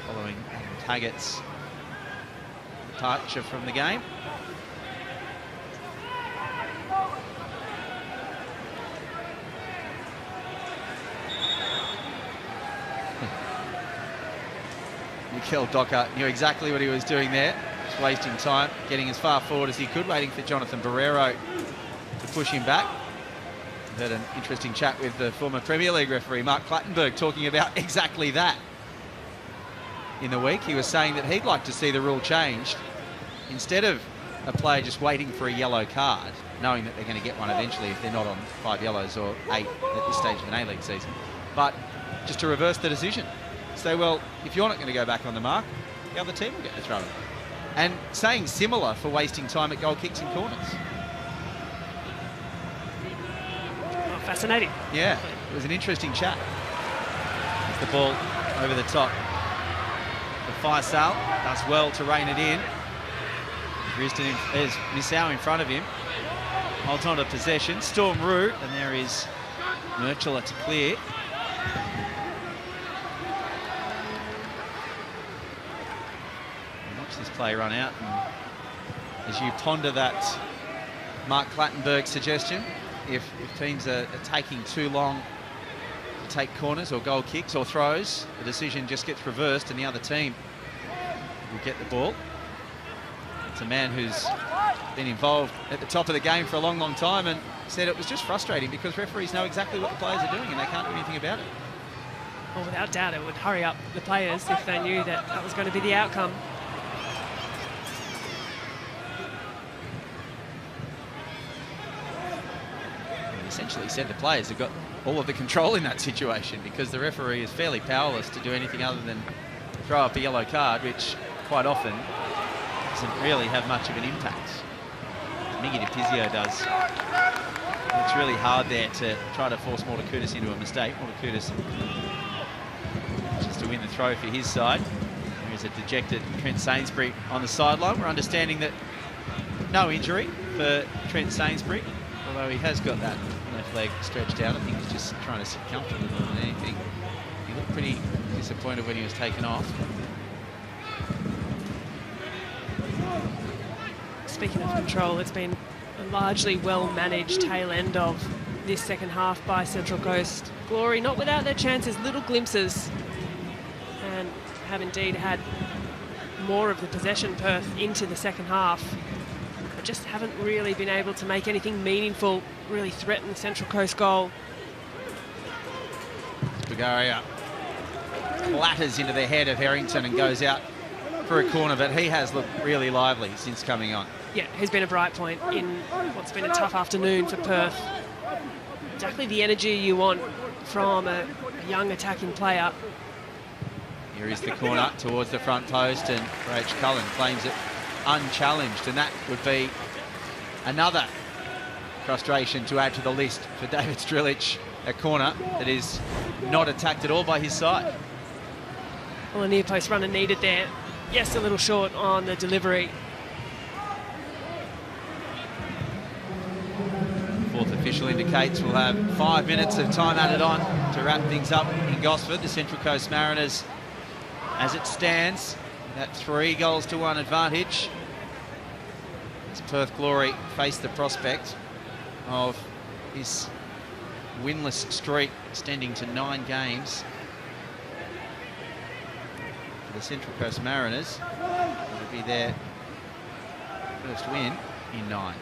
following Taggart's departure from the game. Mikael Docker knew exactly what he was doing there, just wasting time, getting as far forward as he could, waiting for Jonathan Barrero to push him back. I've had an interesting chat with the former Premier League referee Mark Clattenburg talking about exactly that. In the week, he was saying that he'd like to see the rule changed. Instead of a player just waiting for a yellow card, knowing that they're going to get one eventually if they're not on 5 yellows or 8 at this stage of an A-League season, but just to reverse the decision. Say, well, if you're not going to go back on the mark, the other team will get the throw in. And saying similar for wasting time at goal kicks and corners. Oh, fascinating. Yeah, it was an interesting chat. As the ball over the top. Faisal does well to rein it in. Riston is Misau in front of him. Holds on to possession. Storm Roo, and there is Merchela to clear. Watch this play run out. And as you ponder that Mark Clattenburg suggestion, if teams are taking too long to take corners or goal kicks or throws, the decision just gets reversed and the other team will get the ball. It's a man who's been involved at the top of the game for a long, long time and said it was just frustrating because referees know exactly what the players are doing and they can't do anything about it. Well, without doubt, it would hurry up the players if they knew that that was going to be the outcome. He essentially said the players have got all of the control in that situation because the referee is fairly powerless to do anything other than throw up a yellow card, which quite often doesn't really have much of an impact. Miggy DiPizio does. It's really hard there to try to force Mortakutis into a mistake. Mortakutis just to win the throw for his side. There is a dejected Trent Sainsbury on the sideline. We're understanding that no injury for Trent Sainsbury, although he has got that left leg stretched out. I think he's just trying to sit comfortably more than anything. He looked pretty disappointed when he was taken off. Speaking of control, it's been a largely well-managed tail end of this second half by Central Coast Glory, not without their chances, little glimpses, and have indeed had more of the possession Perth into the second half. but just haven't really been able to make anything meaningful, really threaten Central Coast goal. Bulgaria clatters into the head of Harrington and goes out for a corner, but he has looked really lively since coming on. Yeah, he's been a bright point in what's been a tough afternoon for Perth. Exactly the energy you want from a young attacking player. Here is the corner towards the front post, and H. Cullen claims it unchallenged, and that would be another frustration to add to the list for David Strilic. A corner that is not attacked at all by his side. Well, a near post runner needed there. Yes, a little short on the delivery. Fourth official indicates we'll have 5 minutes of time added on to wrap things up in Gosford. The Central Coast Mariners, as it stands, that 3-1 advantage. As Perth Glory face the prospect of this winless streak extending to 9 games. For the Central Coast Mariners, it'll be their first win in 9.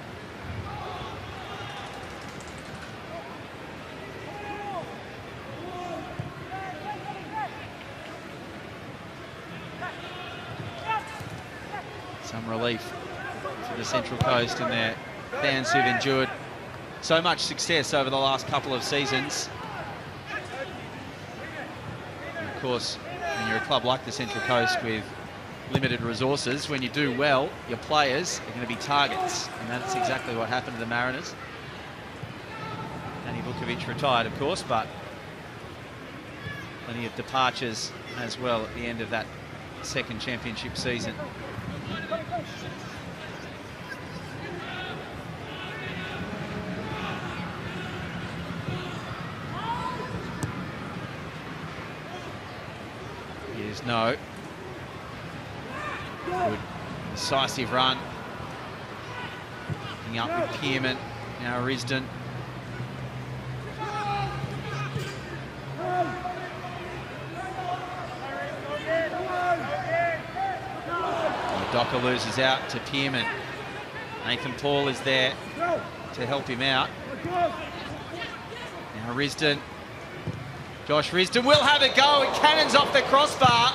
Some relief for the Central Coast and their fans who've endured so much success over the last couple of seasons. And of course, when you're a club like the Central Coast with limited resources, when you do well, your players are going to be targets, and that's exactly what happened to the Mariners. Danny Vukovic retired, of course, but plenty of departures as well at the end of that second championship season. Here's No. Good decisive run. Picking up with Pearman. Now Risdon. Docker loses out to Pearman. Nathan Paul is there to help him out. Now Risdon. Josh Risdon will have a go. It cannons off the crossbar.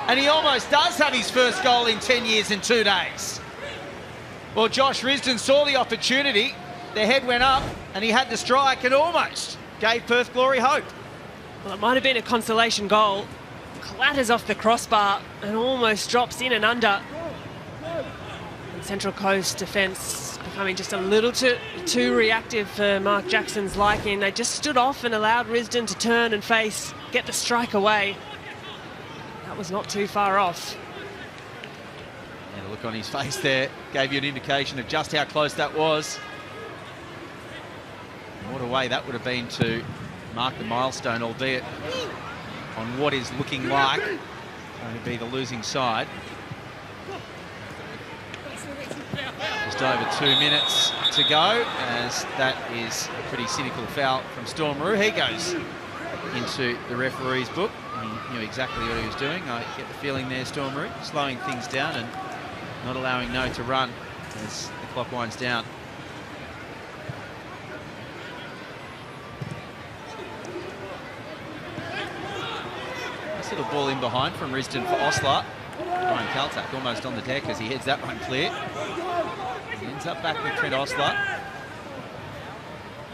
And he almost does have his first goal in 10 years and 2 days. Well, Josh Risdon saw the opportunity. The head went up and he had the strike and almost gave Perth Glory hope. Well, it might have been a consolation goal. Clatters off the crossbar and almost drops in and under. And Central Coast defence becoming just a little too reactive for Mark Jackson's liking. They just stood off and allowed Risdon to turn and face, get the strike away. That was not too far off. And the look on his face there gave you an indication of just how close that was. And what a way that would have been to mark the milestone, albeit on what is looking like going to be the losing side. Just over 2 minutes to go, as that is a pretty cynical foul from Stormaroo. He goes into the referee's book. He knew exactly what he was doing. I get the feeling there, Stormaroo, slowing things down and not allowing No to run as the clock winds down. Nice little ball in behind from Risdon for Osler. Ryan Kaltak almost on the deck as he heads that one clear. He ends up back with Trent Osler.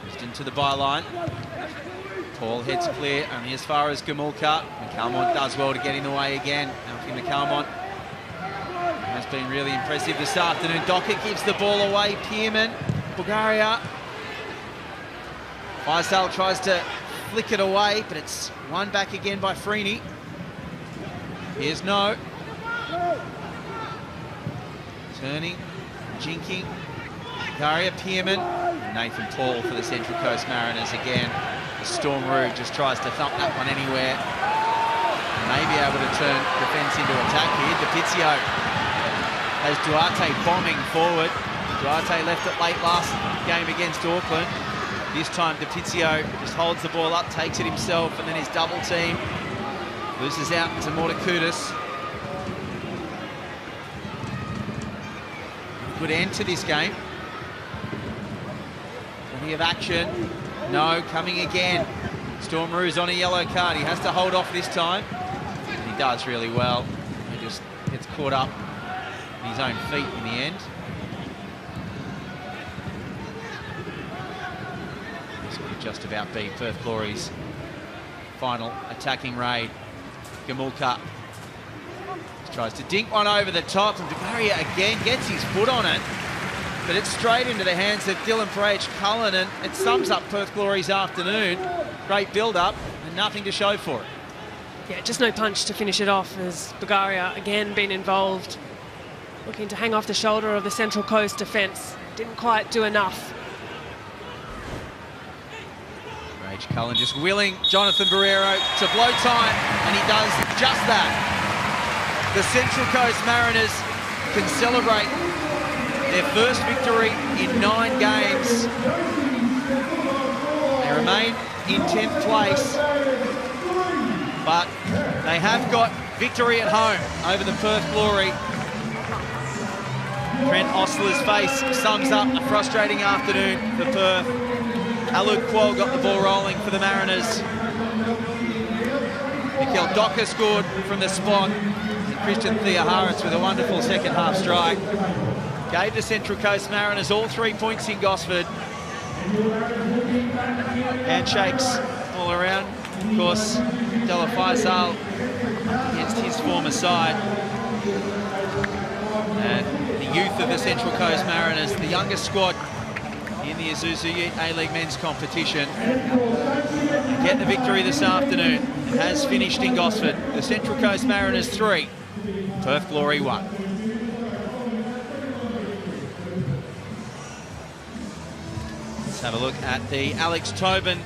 Risdon to the byline. Paul heads clear only as far as Gamulka. McCalmont does well to get in the way again. Alfie McCalmont has been really impressive this afternoon. Docker gives the ball away. Pearman, Bulgaria. Faisal tries to flick it away, but it's won back again by Freeney. Here's No. Turning, jinking. Bulgaria, Pearman. Nathan Paul for the Central Coast Mariners again. Stormaroo just tries to thump that one anywhere. May be able to turn defence into attack here. DiPizio has Duarte bombing forward. Duarte left it late last game against Auckland. This time DiPizio just holds the ball up, takes it himself, and then his double team loses out to Mortakudis. good end to this game. Plenty of action. No, coming again. Storm Roo's on a yellow card. He has to hold off this time. And he does really well. He just gets caught up in his own feet in the end. This could just about be Perth Glory's final attacking raid. Gamulka tries to dink one over the top, and Vigaria again gets his foot on it, but it's straight into the hands of Dylan Cullen, and it sums up Perth Glory's afternoon. Great build-up and nothing to show for it. Yeah, just no punch to finish it off, as Vigaria again been involved, looking to hang off the shoulder of the Central Coast defence. Didn't quite do enough. Cullen just willing Jonathan Barrero to blow time, and he does just that. The Central Coast Mariners can celebrate their first victory in 9 games. They remain in 10th place, but they have got victory at home over the Perth Glory. Trent Ostler's face sums up a frustrating afternoon for Perth. Aluk Kwol got the ball rolling for the Mariners. Mikel Docker scored from the spot. And Christian Theoharis with a wonderful second half strike gave the Central Coast Mariners all 3 points in Gosford. Handshakes all around. Of course, Della Faisal against his former side. And the youth of the Central Coast Mariners, the youngest squad in the Isuzu UTE A-League men's competition, get the victory this afternoon. It has finished in Gosford. The Central Coast Mariners 3, Perth Glory 1. Let's have a look at the Alex Tobin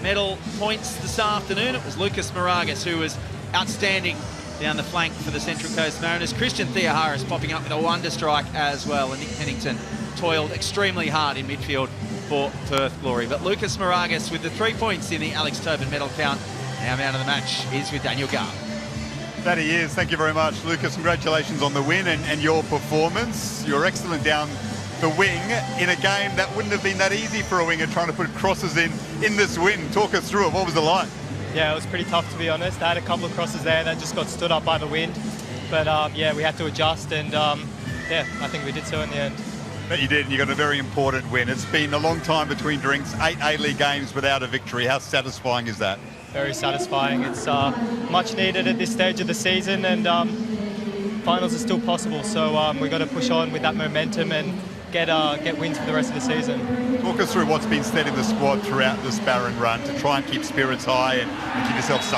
medal points this afternoon. It was Lucas Moragas who was outstanding down the flank for the Central Coast Mariners. Christian Theoharis popping up with a wonder strike as well, and Nick Pennington toiled extremely hard in midfield for Perth Glory. But Lucas Moragas with the 3 points in the Alex Tobin medal count. Now man of the match is with Daniel Garb. That he is. Thank you very much, Lucas. Congratulations on the win and your performance. You're excellent down the wing in a game that wouldn't have been that easy for a winger, trying to put crosses in this win. Talk us through it. What was it like? Yeah, it was pretty tough, to be honest. I had a couple of crosses there that just got stood up by the wind. But yeah, we had to adjust, and yeah, I think we did so in the end. But you did, and you got a very important win. It's been a long time between drinks, 8 A-League games without a victory. How satisfying is that? Very satisfying. It's much needed at this stage of the season, and finals are still possible. So we've got to push on with that momentum and get wins for the rest of the season. Talk us through what's been said in the squad throughout this barren run to try and keep spirits high and keep yourself